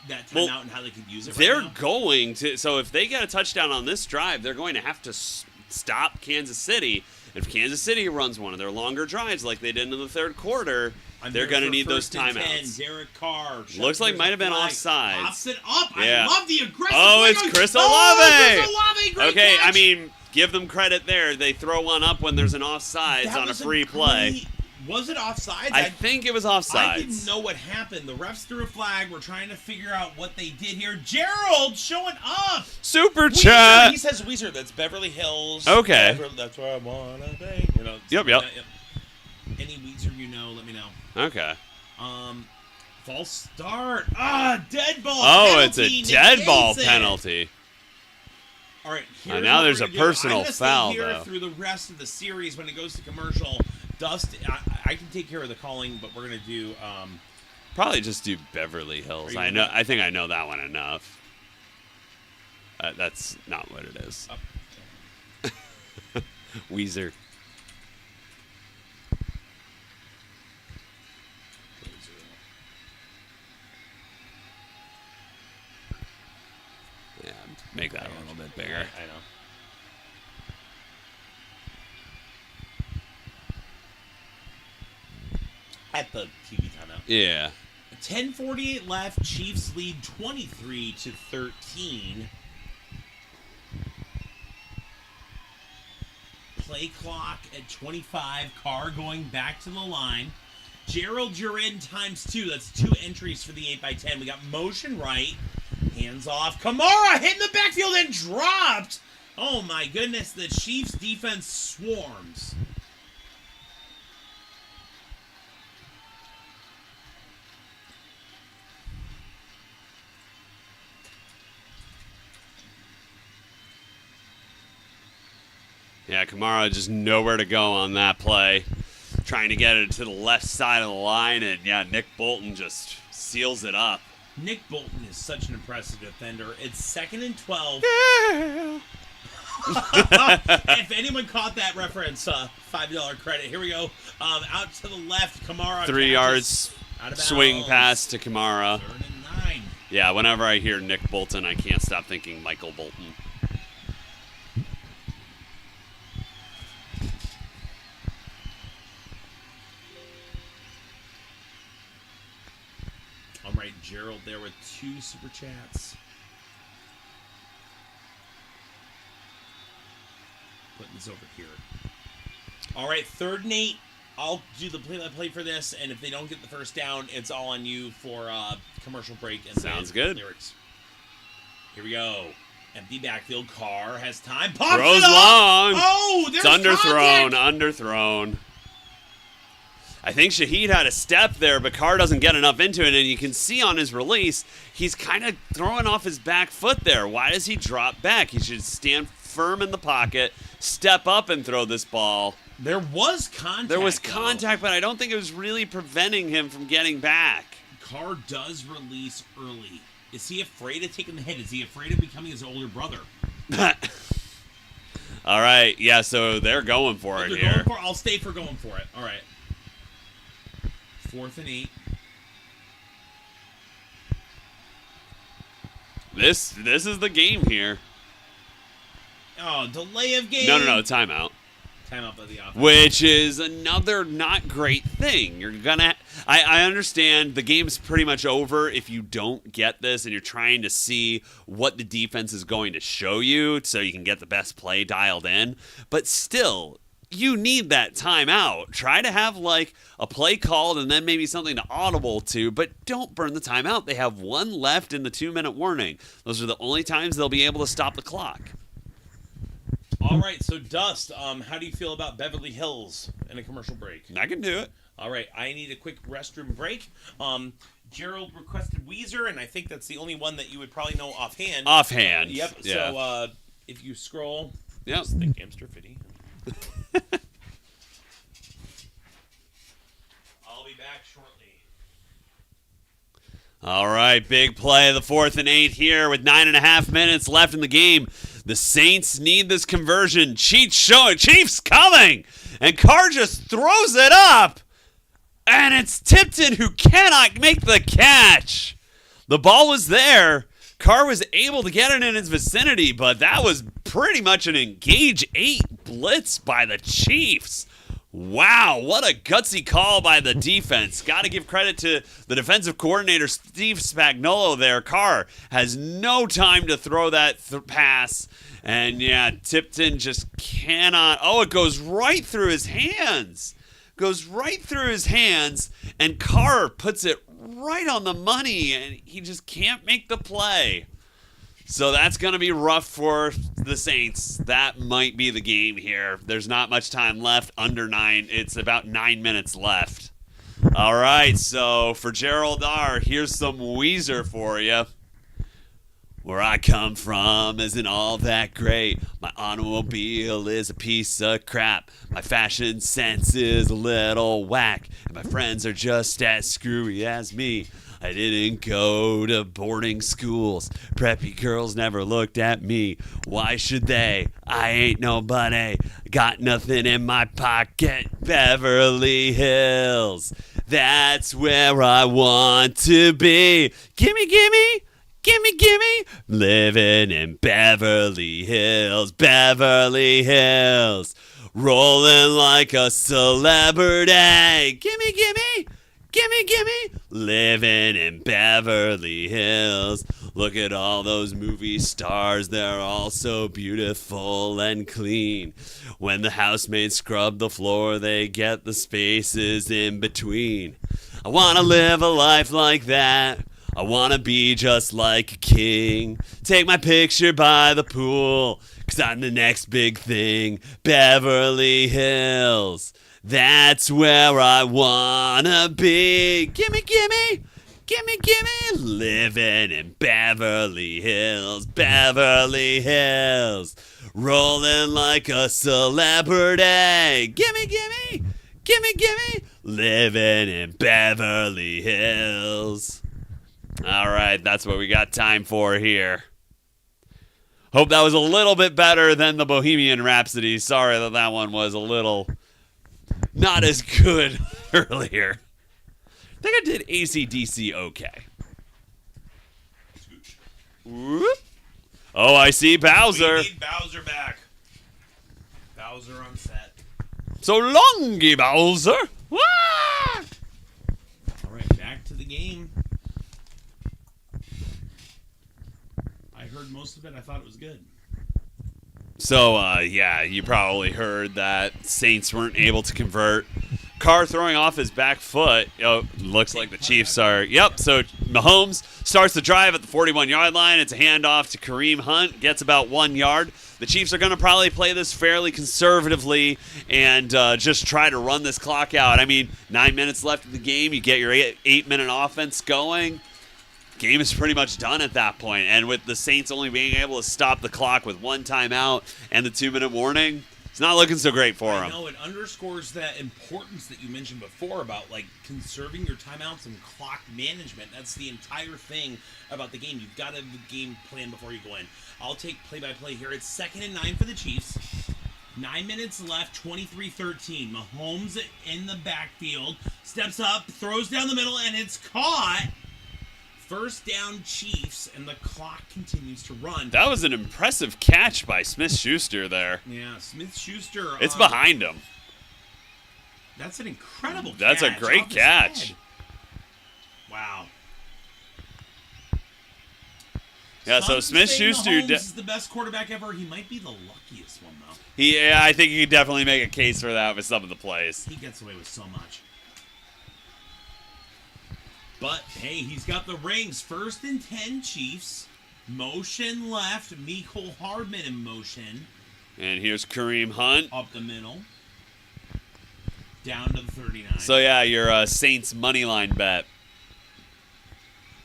that timeout and how they could use it
They're
right now?
going to, so if they get a touchdown on this drive, they're going to have to stop Kansas City. If Kansas City runs one of their longer drives like they did in the 3rd quarter, they're going to need those timeouts.
Derek Carr.
Looks like might have been offsides.
Pops it up.
Yeah.
I love the aggressive
Oh,
play.
it's Chris
Oh,
Olave.
Chris Olave, great
Okay,
catch.
I mean, give them credit there. They throw one up when there's an offsides
That
on a
was
free play.
great- Was it offsides?
I think it was offsides.
I didn't know what happened. The refs threw a flag. We're trying to figure out what they did here. Gerald showing up.
Super
Weezer.
chat.
He says Weezer. That's Beverly Hills.
Okay.
That's where I wanna be.
Yep.
Any Weezer you know, let me know.
Okay.
False start. Dead ball.
Oh,
penalty.
it's a dead ball
Negates it.
penalty.
All right.
Now
what
there's
we're
a
gonna do.
personal
I'm gonna
foul,
stay here
though.
through the rest of the series when it goes to commercial. Dustin, I can take care of the calling, but we're gonna do.
Probably just do Beverly Hills. I know. I think I know that one enough. That's not what it is. Weezer. Make that a little bit bigger.
I know. At the TV timeout.
Yeah.
10:48 left. Chiefs lead 23-13. Play clock at 25. Carr going back to the line. Gerald, you're in ×2. That's 2 entries for the 8x10. We got motion right. Hands off. Kamara hit in the backfield and dropped. Oh my goodness. The Chiefs defense swarms.
Yeah, Kamara just nowhere to go on that play. Trying to get it to the left side of the line, and yeah, Nick Bolton just seals it up.
Nick Bolton is such an impressive defender. It's 2nd and 12.
Yeah.
If anyone caught that reference, $5 credit. Here we go. Out to the left, Kamara.
3 yards swing pass to Kamara.
3rd and 9.
Yeah, whenever I hear Nick Bolton, I can't stop thinking Michael Bolton.
All right, Gerald there with 2 super chats. Putting this over here. All right, 3rd and 8. I'll do the play-by-play for this, and if they don't get the first down, it's all on you for commercial break. And
sounds good.
Lyrics. Here we go. Empty backfield. Carr has time. Pops
Throws
it up.
long.
Oh, there's
it's underthrown.
contact.
Underthrown. I think Shaheed had a step there, but Carr doesn't get enough into it, and you can see on his release, he's kind of throwing off his back foot there. Why does he drop back? He should stand firm in the pocket, step up, and throw this ball.
There was contact.
There was contact, but I don't think it was really preventing him from getting back.
Carr does release early. Is he afraid of taking the hit? Is he afraid of becoming his older brother?
All right, yeah, so they're going for it here.
I'll stay for going for it. All right. 4th and 8.
This is the game here.
Oh, delay of game.
No, timeout.
Timeout of the offense.
Which is another not great thing. You're gonna. I understand the game's pretty much over if you don't get this and you're trying to see what the defense is going to show you so you can get the best play dialed in. But still, you need that timeout. Try to have like a play called and then maybe something to audible to, but don't burn the timeout. They have 1 left in the 2-minute warning. Those are the only times they'll be able to stop the clock.
All right, so Dust, how do you feel about Beverly Hills in a commercial break?
I can do it.
All right, I need a quick restroom break. Gerald requested Weezer, and I think that's the only one that you would probably know offhand.
Offhand.
Yep.
Yeah.
So if you scroll,
yep.
Think Amster Fitty. I'll be back shortly.
All right, big play, the 4th and 8 here with 9.5 minutes left in the game. The Saints need this conversion. Chiefs coming, and Carr just throws it up, and it's Tipton who cannot make the catch. The ball was there. Carr was able to get it in his vicinity, but that was pretty much an engage 8 blitz by the Chiefs. Wow, what a gutsy call by the defense. Got to give credit to the defensive coordinator, Steve Spagnuolo there. Carr has no time to throw that pass. And, yeah, Tipton just cannot. Oh, it goes right through his hands. Goes right through his hands, and Carr puts it right on the money, and he just can't make the play. So that's going to be rough for the Saints. That might be the game here. There's not much time left, under 9. It's about 9 minutes left. All right, so for Gerald R., here's some Weezer for you. Where I come from isn't all that great. My automobile is a piece of crap. My fashion sense is a little whack. And my friends are just as screwy as me. I didn't go to boarding schools. Preppy girls never looked at me. Why should they? I ain't nobody. Got nothing in my pocket. Beverly Hills. That's where I want to be. Gimme, gimme. gimme. Living in Beverly Hills, Beverly Hills. Rolling like a celebrity. Gimme. Living in Beverly Hills. Look at all those movie stars. They're all so beautiful and clean. When the housemaids scrub the floor, they get the spaces in between. I want to live a life like that. I want to be just like a king. Take my picture by the pool, 'cause I'm the next big thing. Beverly Hills, that's where I want to be. Gimme. Living in Beverly Hills, Beverly Hills. Rolling like a celebrity. Gimme. Living in Beverly Hills. All right, that's what we got time for here. Hope that was a little bit better than the Bohemian Rhapsody. Sorry that one was a little not as good earlier. I think I did AC/DC okay. Whoop. Oh, I see Bowser.
We need Bowser back. Bowser on set.
So longy, Bowser. Wah!
All right, back to the game. I heard most of it. I thought it was good.
So, yeah, you probably heard that Saints weren't able to convert. Carr throwing off his back foot. Looks like the Chiefs are. Yep, so Mahomes starts the drive at the 41-yard line. It's a handoff to Kareem Hunt. Gets about 1 yard. The Chiefs are going to probably play this fairly conservatively and just try to run this clock out. I mean, 9 minutes left in the game. You get your 8-minute offense going. Game is pretty much done at that point. And with the Saints only being able to stop the clock with 1 timeout and the 2-minute warning, it's not looking so great for them.
I know, it underscores that importance that you mentioned before about, like, conserving your timeouts and clock management. That's the entire thing about the game. You've got to have a game plan before you go in. I'll take play-by-play here. It's 2nd and 9 for the Chiefs. 9 minutes left, 23-13. Mahomes in the backfield. Steps up, throws down the middle, and it's caught. First down, Chiefs, and the clock continues to run.
That was an impressive catch by Smith-Schuster there.
Yeah, Smith-Schuster.
It's behind him.
That's an incredible catch.
That's a great catch.
Wow.
Yeah, so Smith-Schuster
is the best quarterback ever. He might be the luckiest one, though.
Yeah, I think you could definitely make a case for that with some of the plays.
He gets away with so much. But, hey, he's got the rings. 1st and 10, Chiefs. Motion left. Mecole Hardman in motion.
And here's Kareem Hunt.
Up the middle. Down to the 39.
So, yeah, your Saints money line bet.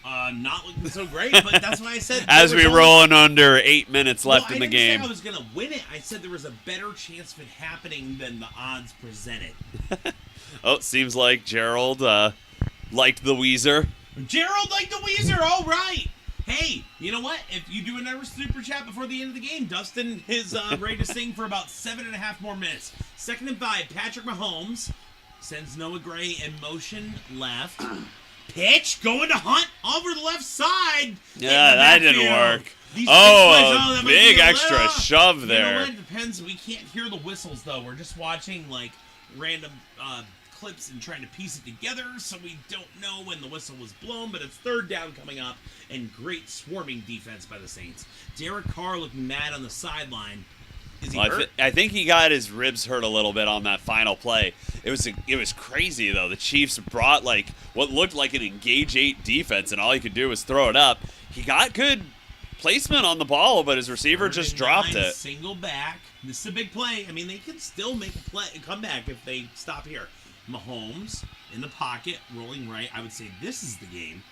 Not looking so great, but that's why I said...
As we rolling under 8 minutes left in the game.
I didn't say I was going to win it. I said there was a better chance of it happening than the odds presented.
Oh, it seems like Gerald liked the Weezer.
Gerald liked the Weezer. All right. Hey, you know what? If you do another super chat before the end of the game, Dustin is ready to sing for about 7.5 more minutes. 2nd and 5, Patrick Mahomes sends Noah Gray in motion left. Pitch going to Hunt over the left side.
Yeah, that didn't work.
That
big extra shove there.
You know what? It depends. We can't hear the whistles, though. We're just watching, like, random clips and trying to piece it together, so we don't know when the whistle was blown, but it's 3rd down coming up, and great swarming defense by the Saints. Derek Carr looking mad on the sideline. Is he hurt?
I think he got his ribs hurt a little bit on that final play. It was crazy, though. The Chiefs brought, like, what looked like an Engage 8 defense, and all he could do was throw it up. He got good placement on the ball, but his receiver just dropped it.
Single back. This is a big play. I mean, they can still make a comeback if they stop here. Mahomes in the pocket, rolling right. I would say this is the game.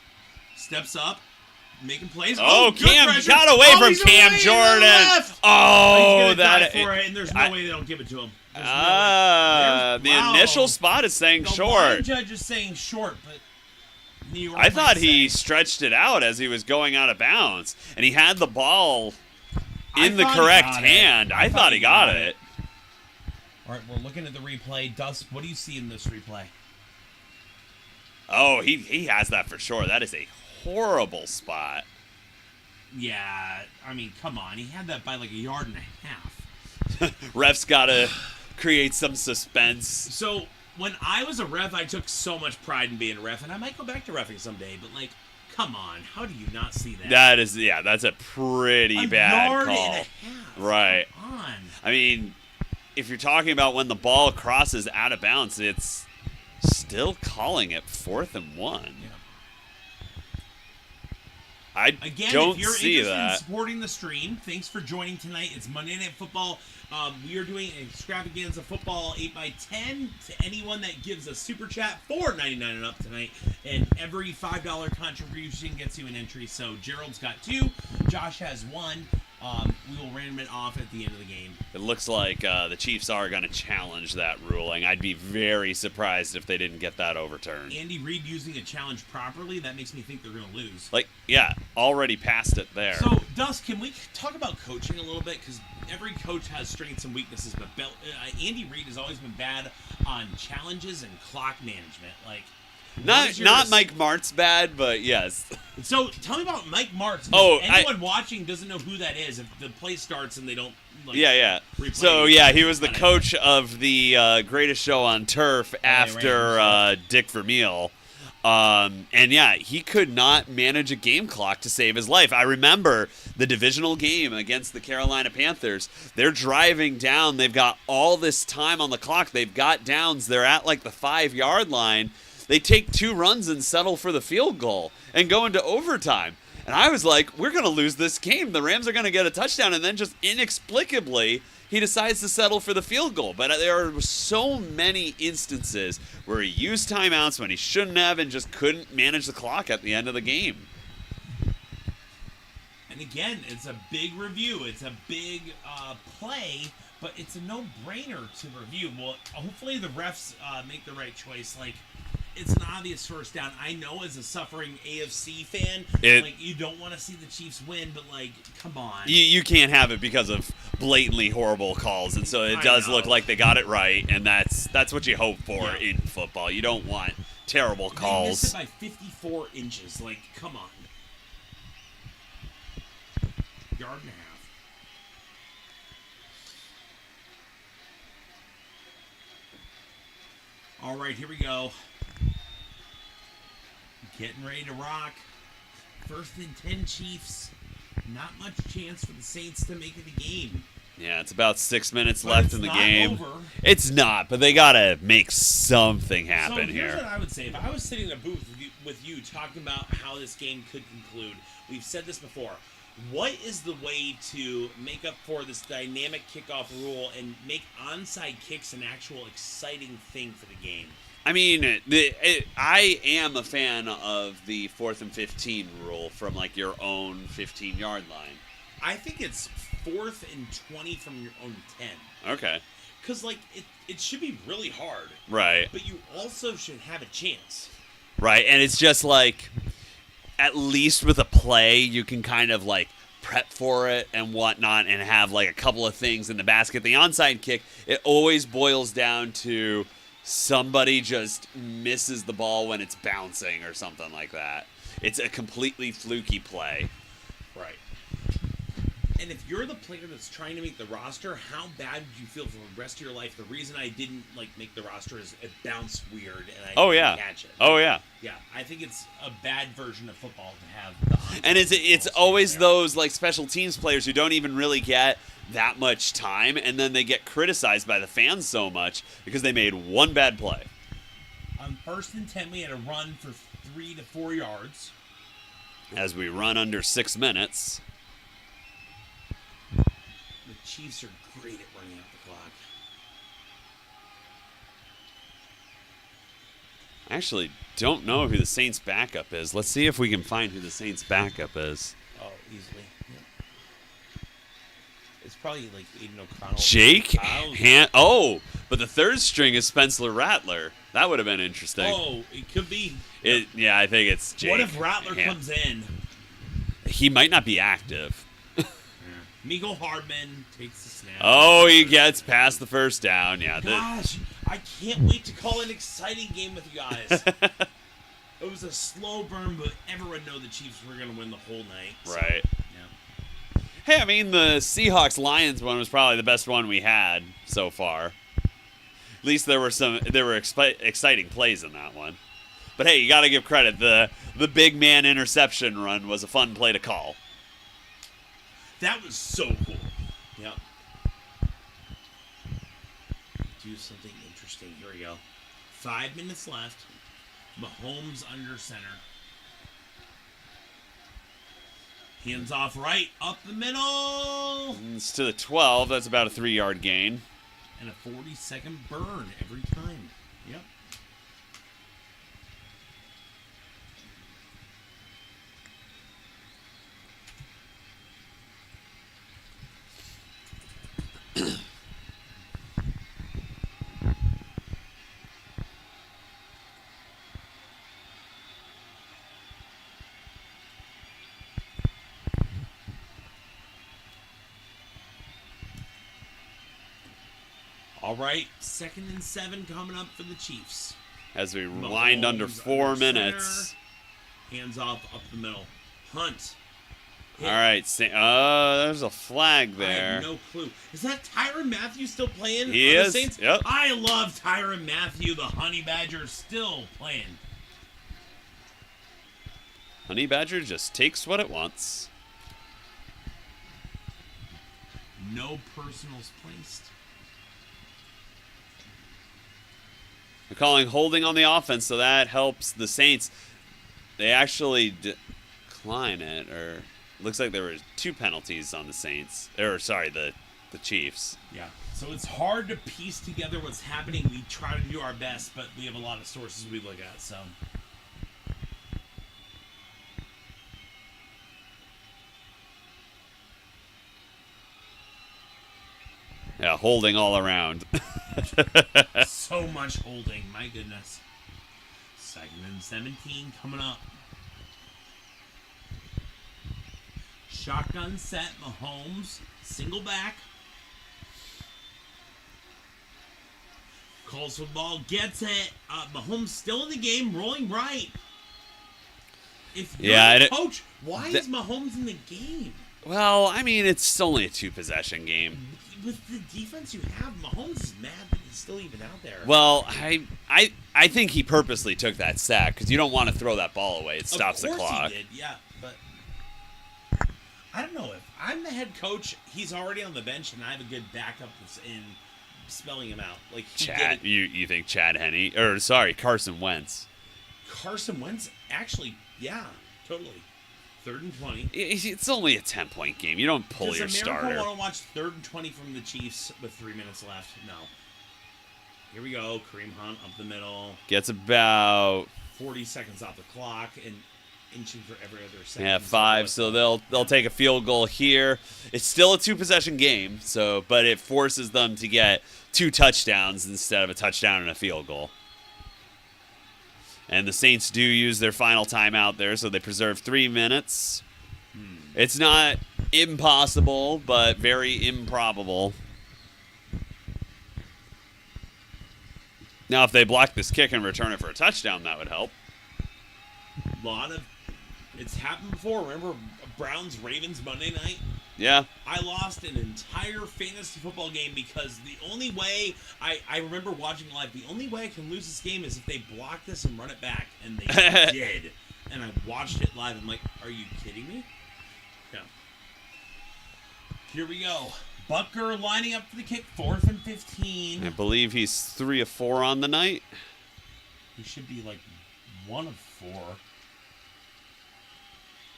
Steps up, making plays.
Oh, Cam got away from Cam Jordan. Oh, that
for it, and there's no way they don't give it to him.
The initial spot is saying short.
The judge is saying short, but New York.
I thought he stretched it out as he was going out of bounds, and he had the ball in the correct hand. I thought he got it.
All right, we're looking at the replay. Dust, what do you see in this replay?
Oh, he has that for sure. That is a horrible spot.
Yeah, I mean, come on. He had that by like a yard and a half.
Ref's got to create some suspense.
So when I was a ref, I took so much pride in being a ref, and I might go back to reffing someday, but like, come on. How do you not see that?
That's a pretty bad
yard
call.
and a half.
Right.
Come on.
I mean, if you're talking about when the ball crosses out of bounds, it's still calling it 4th and 1.
Yeah.
Again, don't
if you're
see
interested
that.
in supporting the stream, thanks for joining tonight. It's Monday Night Football. We are doing an extravaganza football 8x10 to anyone that gives a super chat $4.99 and up tonight. And every $5 contribution gets you an entry. So Gerald's got 2. Josh has 1. We will random it off at the end of the game.
It looks like the Chiefs are going to challenge that ruling. I'd be very surprised if they didn't get that overturned.
Andy Reid using a challenge properly, that makes me think they're going to lose.
Already passed it there.
So, Dust, can we talk about coaching a little bit? Because every coach has strengths and weaknesses, but Andy Reid has always been bad on challenges and clock management.
Not Mike Martz bad, but yes.
So tell me about Mike Martz. Anyone watching doesn't know who that is if the play starts and they don't.
Replay. So he was the coach of the Greatest Show on Turf after Dick Vermeil. He could not manage a game clock to save his life. I remember the divisional game against the Carolina Panthers. They're driving down. They've got all this time on the clock. They've got downs. They're at the 5-yard line. They take 2 runs and settle for the field goal and go into overtime. And I was like, we're going to lose this game. The Rams are going to get a touchdown. And then just inexplicably, he decides to settle for the field goal. But there are so many instances where he used timeouts when he shouldn't have and just couldn't manage the clock at the end of the game.
And again, it's a big review. It's a big play, but it's a no-brainer to review. Well, hopefully the refs make the right choice. It's an obvious first down. I know as a suffering AFC fan, you don't want to see the Chiefs win, but come on.
You can't have it because of blatantly horrible calls, and so it does look like they got it right, and that's what you hope for in football. You don't want terrible calls.
They missed it by 54 inches. Come on. Yard and a half. All right, here we go. Getting ready to rock. 1st and 10 Chiefs. Not much chance for the Saints to make it a game.
Yeah, it's about 6 minutes left in the game.
Over.
It's not, but they got to make something happen
here. So
here's
what I would say. If I was sitting in a booth with you talking about how this game could conclude, we've said this before. What is the way to make up for this dynamic kickoff rule and make onside kicks an actual exciting thing for the game?
I mean, I am a fan of the 4th and 15 rule from your own 15-yard line.
I think it's 4th and 20 from your own 10.
Okay.
Because it should be really hard.
Right.
But you also should have a chance.
Right, and it's just at least with a play, you can kind of prep for it and whatnot and have a couple of things in the basket. The onside kick, it always boils down to somebody just misses the ball when it's bouncing or something like that. It's a completely fluky play.
Right. And if you're the player that's trying to make the roster, how bad would you feel for the rest of your life? The reason I didn't make the roster is it bounced weird and I didn't catch it.
Oh yeah.
Yeah, I think it's a bad version of football to have the onside.
And it's always those special teams players who don't even really get that much time, and then they get criticized by the fans so much because they made one bad play.
On 1st and 10, we had a run for 3 to 4 yards.
As we run under 6 minutes.
The Chiefs are great at running out the clock.
I actually don't know who the Saints' backup is. Let's see if we can find who the Saints' backup is.
Oh, easily. Yeah. It's probably Aiden O'Connell.
Jake? But the 3rd string is Spencer Rattler. That would have been interesting.
Oh, it could be.
Yeah, I think it's Jake.
What if Rattler comes in?
He might not be active.
Mecole Hardman takes the snap.
Oh, he gets past the first down. Yeah.
Gosh, I can't wait to call an exciting game with you guys. It was a slow burn, but everyone knew the Chiefs were going to win the whole night. So,
right.
Yeah.
Hey, I mean, the Seahawks-Lions one was probably the best one we had so far. At least there were exciting plays in that one. But hey, you got to give credit. The big man interception run was a fun play to call.
That was so cool. Yep. Do something interesting. Here we go. 5 minutes left. Mahomes under center. Hands off right, up the middle.
It's to the 12. That's about a 3-yard gain.
And a 40-second burn every time. Yep. All right, 2nd and 7 coming up for the Chiefs.
As we wind under 4 minutes.
Hands off up the middle. Hunt.
Hit. All right, there's a flag there.
I have no clue. Is that Tyrann Mathieu still playing?
He is.
The Saints?
Yep.
I love Tyrann Mathieu, the Honey Badger, still playing.
Honey Badger just takes what it wants.
No personals placed.
They're calling holding on the offense, so that helps the Saints. They actually decline it, or looks like there were 2 penalties on the Saints. Or sorry, the Chiefs.
Yeah. So it's hard to piece together what's happening. We try to do our best, but we have a lot of sources we look at. So.
Yeah, holding all around.
So much holding, my goodness. 2nd and 17 coming up. Shotgun set, Mahomes, single back. Calls for the ball, gets it. Mahomes still in the game, rolling right. If you're the coach, why is Mahomes in the game?
Well, I mean, it's only a 2-possession game.
With the defense you have, Mahomes is mad that he's still even out there.
Well, I think he purposely took that sack because you don't want to throw that ball away. It stops the clock.
Of course he did, yeah, but I don't know. If I'm the head coach, he's already on the bench, and I have a good backup that's in spelling him out. Like
Chad, you think Chad Henne, Carson Wentz.
Carson Wentz, actually, yeah, totally. 3rd and 20.
It's only a 10-point game. You don't pull your starter.
Does America want to watch 3rd and 20 from the Chiefs with 3 minutes left? No. Here we go. Kareem Hunt up the middle.
Gets about
40 seconds off the clock and inching for every other second.
Yeah, 5. So they'll take a field goal here. It's still a 2-possession game, but it forces them to get 2 touchdowns instead of a touchdown and a field goal. And the Saints do use their final timeout there, so they preserve 3 minutes. It's not impossible, but very improbable. Now, if they block this kick and return it for a touchdown, that would help.
It's happened before. Remember Browns-Ravens Monday night?
Yeah.
I lost an entire fantasy football game because the only way I remember watching live, the only way I can lose this game is if they block this and run it back. And they did. And I watched it live. I'm like, are you kidding me? Yeah. Here we go. Butker lining up for the kick, 4th and 15.
I believe he's 3 of 4 on the night.
He should be like 1 of 4.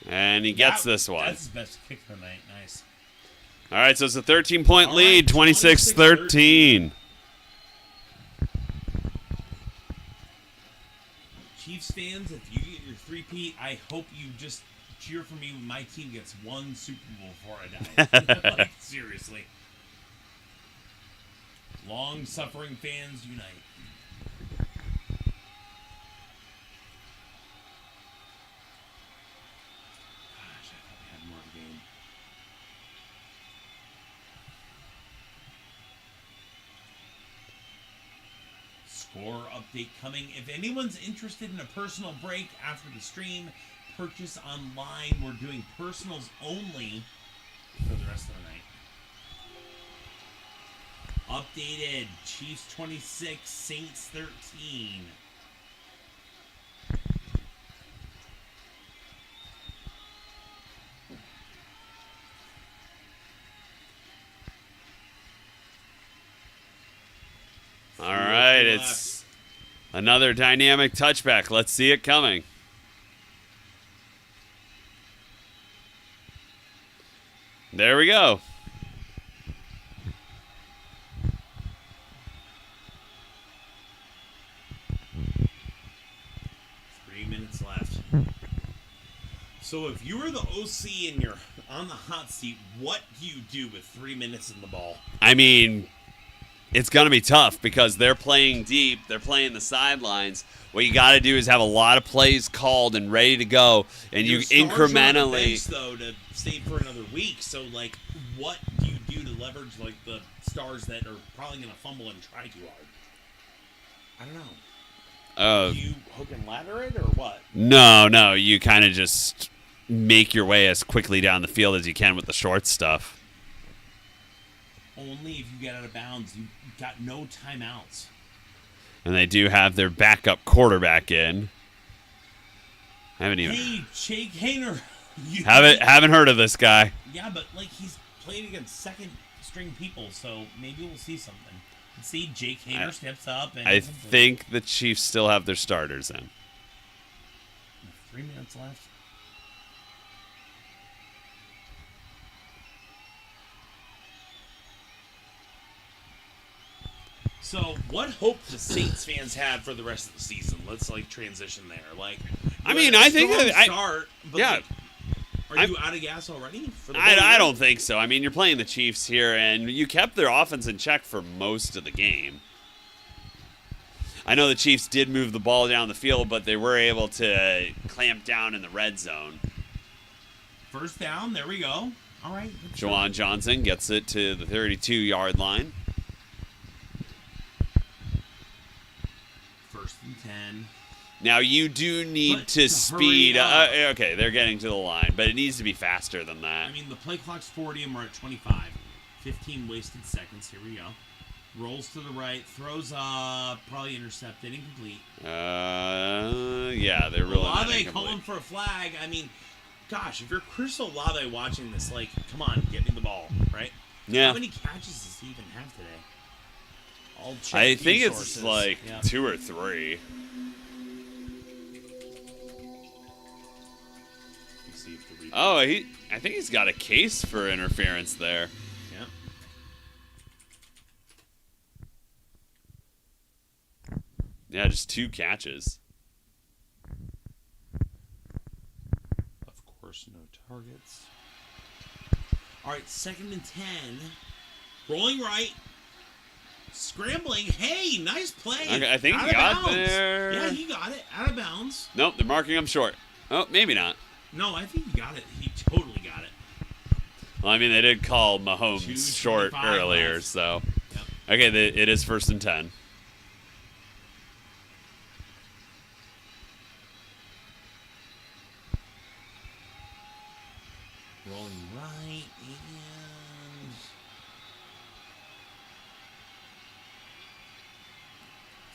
And he gets this one.
That's his best kick of the night. Nice.
All right, so it's a 13-point lead, 26-13.
Chiefs fans, if you get your 3-peat, I hope you just cheer for me when my team gets 1 Super Bowl before I die. Like, seriously. Long-suffering fans unite. Score update coming. If anyone's interested in a personal break after the stream, purchase online. We're doing personals only for rest of the night. Updated. Chiefs 26, Saints 13.
All right, it's another dynamic touchback. Let's see it coming. There we go.
Left. So if you were the OC and you're on the hot seat, what do you do with 3 minutes in the ball?
I mean, it's going to be tough because they're playing deep. They're playing the sidelines. What you got to do is have a lot of plays called and ready to go, and you incrementally.
Bench, though, to save for another week. So, like, what do you do to leverage like the stars that are probably going to fumble and try too hard? I don't know. Do you hook and ladder it or what?
No. You kind of just make your way as quickly down the field as you can with the short stuff.
Only if you get out of bounds. You got no timeouts.
And they do have their backup quarterback in.
Hey, Jake Hayner.
Haven't heard of this guy.
Yeah, but like he's played against second-string people, so maybe we'll see something. See, Jake Hayner steps up. And
I think the Chiefs still have their starters in.
3 minutes left. So, what hope do Saints fans have for the rest of the season? Let's transition there.
I mean, I think
start. But
yeah.
Are you out of gas already?
I don't think so. I mean, you're playing the Chiefs here, and you kept their offense in check for most of the game. I know the Chiefs did move the ball down the field, but they were able to clamp down in the red zone.
First down, there we go. All right.
Juwan Johnson gets it to the 32-yard line.
First and 10.
Now, you do need to speed. Okay, they're getting to the line, but it needs to be faster than that.
I mean, the play clock's 40 and we're at 25. 15 wasted seconds. Here we go. Rolls to the right. Throws up. Probably intercepted. Incomplete.
Yeah, they're really not
Olave
incomplete.
calling for a flag. I mean, gosh, if you're Chris Olave watching this, come on, get me the ball, right?
Yeah.
How many catches does he even have today?
I think it's 2 or 3. Oh, I think he's got a case for interference there.
Yeah.
Yeah, just 2 catches.
Of course, no targets. All right, 2nd and 10. Rolling right. Scrambling. Hey, nice play.
Okay, I think he got there.
Yeah, he got it. Out of bounds.
Nope, they're marking him short. Oh, maybe not.
No, I think he got it. He totally got it.
Well, I mean, they did call Mahomes short earlier, so.
Yep.
Okay, it is 1st and 10.
Rolling right and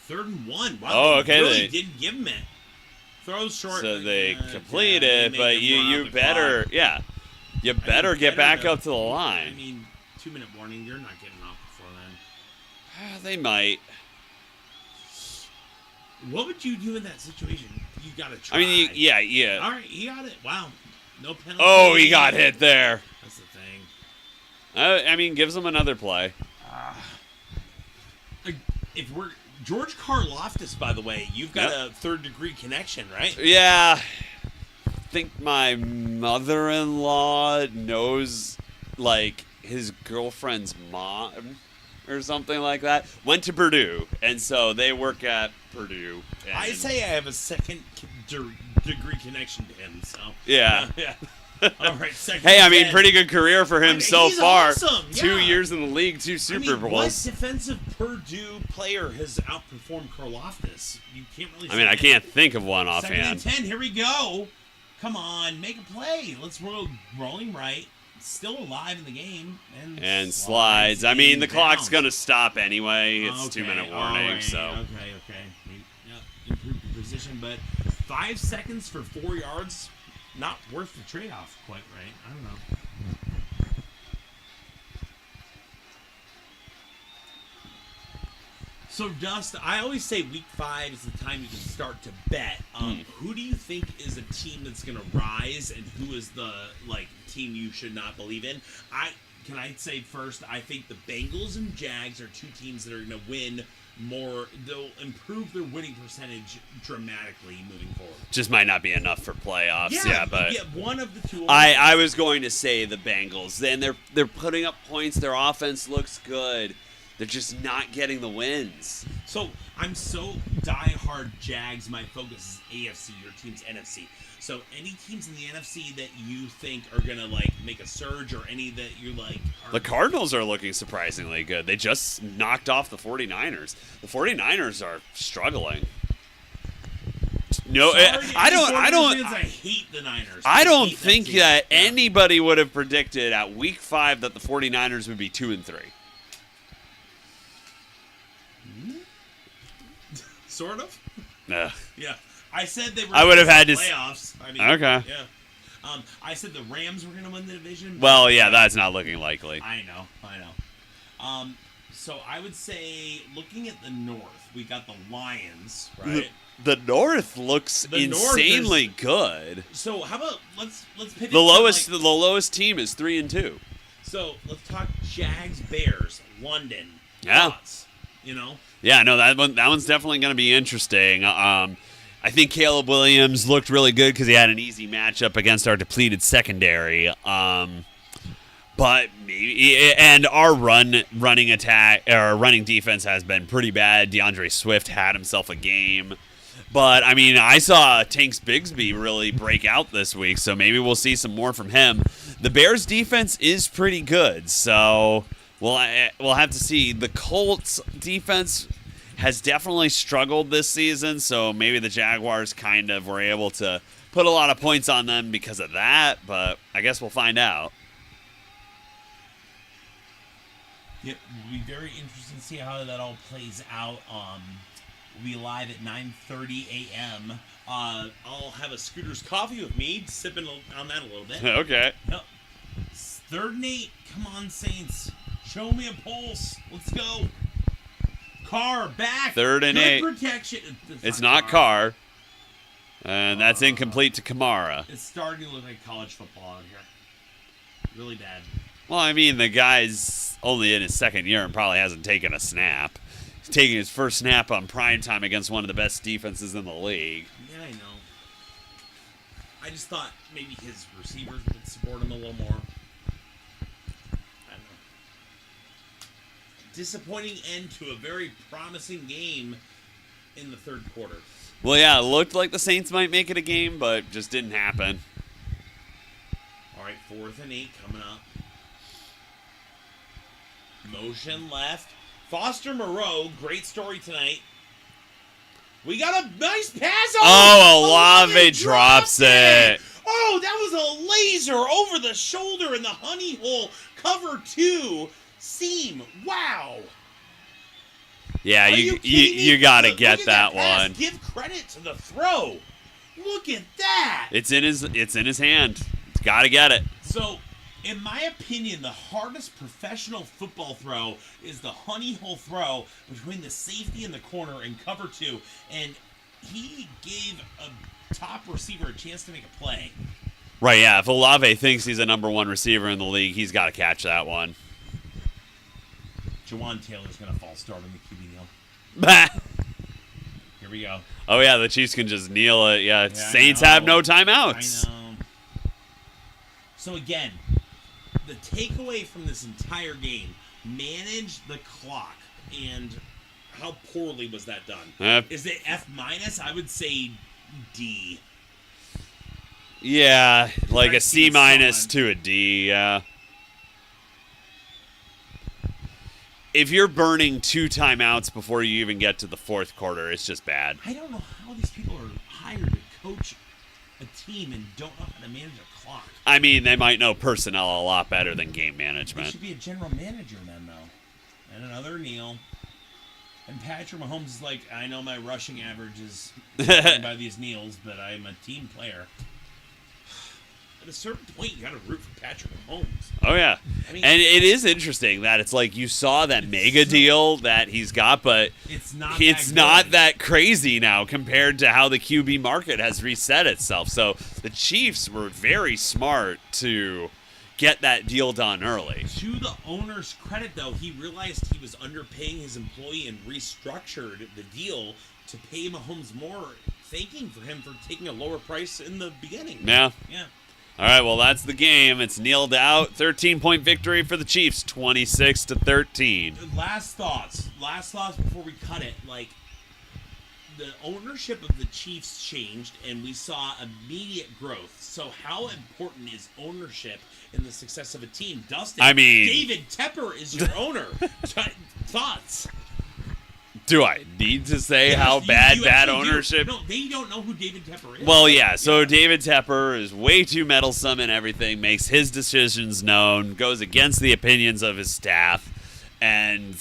3rd and 1. Wow,
oh, okay.
They really didn't give him it. Throws short.
So they complete it, but you better, you better get back up to the line.
I mean, 2-minute warning. You're not getting off before then.
They might.
What would you do in that situation? You got to try.
I mean, yeah.
All right, he got it. Wow. No penalty.
Oh, he got hit there.
That's the thing.
I mean, gives him another play.
If we're George Karlaftis, by the way, you've got a 3rd-degree connection, right?
Yeah. I think my mother-in-law knows, his girlfriend's mom or something like that. Went to Purdue, and so they work at Purdue.
I say I have a 2nd-degree connection to him, so.
Yeah.
Yeah. All right, 2nd.
Hey, I mean, pretty good career for him so
he's
far.
Awesome. Yeah.
2 years in the league, 2 Super Bowls.
What defensive Purdue player has outperformed Karlaftis? You can't really.
I mean, I can't think of one offhand.
2nd and 10. Here we go. Come on, make a play. Let's roll. Rolling right. still alive in the game.
And slides. I mean, the clock's
bounds.
going to stop anyway. It's
Okay,
2-minute
all
warning,
right,
so.
Okay. Improve your position, but 5 seconds for 4 yards, not worth the trade-off quite, right? I don't know. So, Dust, I always say week 5 is the time you can start to bet. Who do you think is a team that's going to rise, and who is the team you should not believe in? Can I say first, I think the Bengals and Jags are 2 teams that are going to win more. They'll improve their winning percentage dramatically moving forward.
Just might not be enough for playoffs. Yeah, but
one of the two.
I was going to say the Bengals. Then they're putting up points. Their offense looks good. They're just not getting the wins.
So I'm so diehard Jags. My focus is AFC. Your team's NFC. So any teams in the NFC that you think are gonna make a surge, or any that you like?
The Cardinals are looking surprisingly good. They just knocked off the 49ers. The 49ers are struggling. No,
Sorry,
I
hate the Niners.
I don't think that anybody would have predicted at week 5 that the 49ers would be 2-3.
Sort of.
Yeah.
I said they were.
I would have had to
playoffs. I mean,
okay.
Yeah. I said the Rams were going to win the division.
Well, yeah, that's not looking likely.
I know. So I would say, looking at the North, we got the Lions, right?
The North looks insanely good.
So how about let's pivot.
The lowest team is 3-2.
So let's talk Jags, Bears, London.
Yeah.
Thoughts, you know.
Yeah, no, that one's definitely going to be interesting. I think Caleb Williams looked really good because he had an easy matchup against our depleted secondary. But maybe, and our running attack or running defense has been pretty bad. DeAndre Swift had himself a game. But, I mean, I saw Tanks Bigsby really break out this week, so maybe we'll see some more from him. The Bears' defense is pretty good, so we'll have to see. The Colts' defense has definitely struggled this season, so maybe the Jaguars kind of were able to put a lot of points on them because of that, but I guess we'll find out.
It will be very interesting to see how that all plays out. We'll be live at 9:30 a.m. I'll have a Scooter's coffee with me, sipping on that a little bit.
Okay.
Yep. 3rd and 8. Come on, Saints. Show me a pulse. Let's go. Carr back.
3rd and 8.
Protection.
It's not Carr. And that's incomplete to Kamara.
It's starting to look like college football out here. Really bad.
Well, I mean, the guy's only in his 2nd year and probably hasn't taken a snap. He's taking his first snap on primetime against one of the best defenses in the league.
Yeah, I know. I just thought maybe his receivers would support him a little more. I don't know. Disappointing end to a very promising game in the 3rd quarter.
Well, yeah, it looked like the Saints might make it a game, but just didn't happen.
All right, 4th and 8 coming up. Motion left. Foster Moreau, great story tonight. We got a nice pass.
Olave drops it.
Oh, that was a laser over the shoulder in the honey hole. Cover 2 seam. Wow.
Yeah, you got to get that one.
Give credit to the throw. Look at that.
It's in his hand. It's got to get it.
So, in my opinion, the hardest professional football throw is the honey hole throw between the safety and the corner in cover 2, and he gave a top receiver a chance to make a play.
Right, yeah. If Olave thinks he's a number 1 receiver in the league, he's got to catch that one.
Jawan Taylor's going to false start on the QB kneel. Here we go.
Oh, yeah, the Chiefs can just kneel it. Yeah, Saints have no timeouts.
I know. So, again, the takeaway from this entire game, manage the clock, and how poorly was that done? Is it F-? I would say D.
Yeah, like a C- to a D, yeah. If you're burning 2 timeouts before you even get to the 4th quarter, it's just bad.
I don't know how these people are hired to coach a team and don't know how to manage a clock.
I mean, they might know personnel a lot better than game
They
management.
should be a general manager then, though. And another kneel. And Patrick Mahomes is like, I know my rushing average is by these kneels, but I'm a team player. At a certain point, you got to root for Patrick Mahomes.
Oh, yeah.
I mean,
And it is interesting that it's like you saw that mega deal that he's got, but
it's not
that crazy now compared to how the QB market has reset itself. So the Chiefs were very smart to get that deal done early.
To the owner's credit, though, he realized he was underpaying his employee and restructured the deal to pay Mahomes more, thanking for him for taking a lower price in the beginning.
Yeah.
Yeah.
All right, well, that's the game. It's kneeled out. 13-point victory for the Chiefs, 26-13.
Last thoughts before we cut it. Like, the ownership of the Chiefs changed, and we saw immediate growth. So how important is ownership in the success of a team? Dustin,
I mean,
David Tepper is your owner. Thoughts?
Do I need to say
Yes,
how
you
bad
actually
ownership?
do. No, they don't know who David Tepper is.
Well, yeah, so David Tepper is way too meddlesome in everything, makes his decisions known, goes against the opinions of his staff, and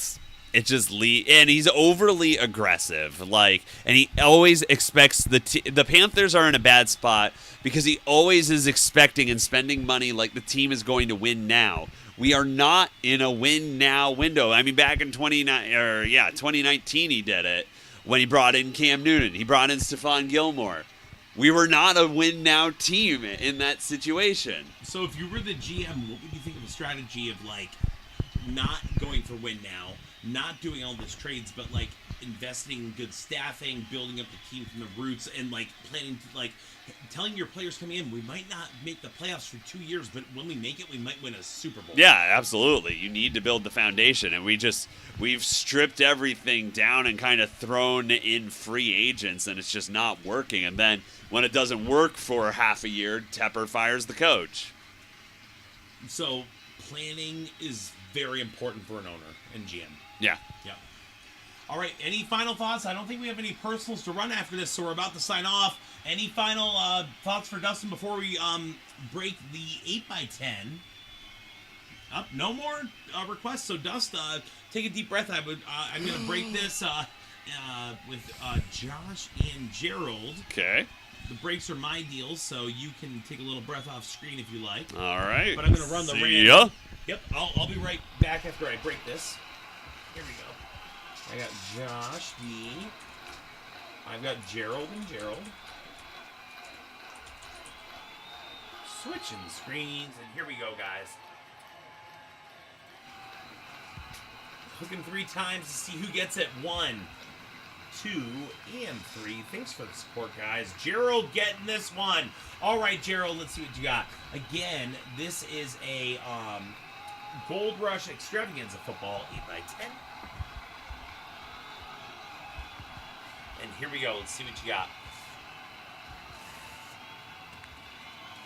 it just and he's overly aggressive. Like, and he always expects the Panthers are in a bad spot because he always is expecting and spending money like the team is going to win now. We are not in a win now window. I mean, back in 2019 he did it when he brought in Cam Newton. He brought in Stephon Gilmore. We were not a win now team in that situation.
So if you were the GM, what would you think of a strategy of, like, not going for win now, not doing all those trades, but, like, investing in good staffing, building up the team from the roots, and, like, planning to, like, telling your players coming in, we might not make the playoffs for 2 years, but when we make it, we might win a Super Bowl.
Yeah, absolutely. You need to build the foundation, and we've stripped everything down and kind of thrown in free agents, and it's just not working. And then when it doesn't work for half a year, Tepper fires the coach.
So planning is very important for an owner and GM.
Yeah.
Yeah. All right, any final thoughts? I don't think we have any personals to run after this, so we're about to sign off. Any final thoughts for Dustin before we break the 8x10? No more requests. So, Dust, take a deep breath. I'm going to break this with Josh and Gerald.
Okay.
The breaks are my deals, so you can take a little breath off screen if you like.
All right.
But I'm going to run the
See
random.
ya.
Yep, I'll be right back after I break this. Here we go. I got Josh D. I've got Gerald and Gerald. Switching screens, and here we go, guys. Clicking 3 times to see who gets it. 1, 2, and 3. Thanks for the support, guys. Gerald getting this one. All right, Gerald, let's see what you got. Again, this is a Gold Rush Extravaganza Football 8x10. And here we go. Let's see what you got.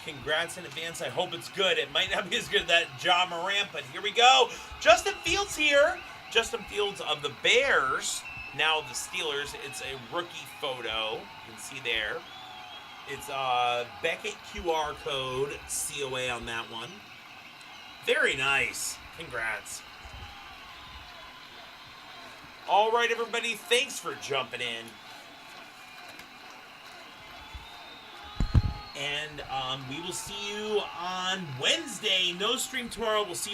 Congrats in advance. I hope it's good. It might not be as good as that John Morant, but here we go. Justin Fields here. Justin Fields of the Bears. Now the Steelers. It's a rookie photo. You can see there. It's Beckett QR code COA on that one. Very nice. Congrats. All right, everybody. Thanks for jumping in. And we will see you on Wednesday. No stream tomorrow. We'll see you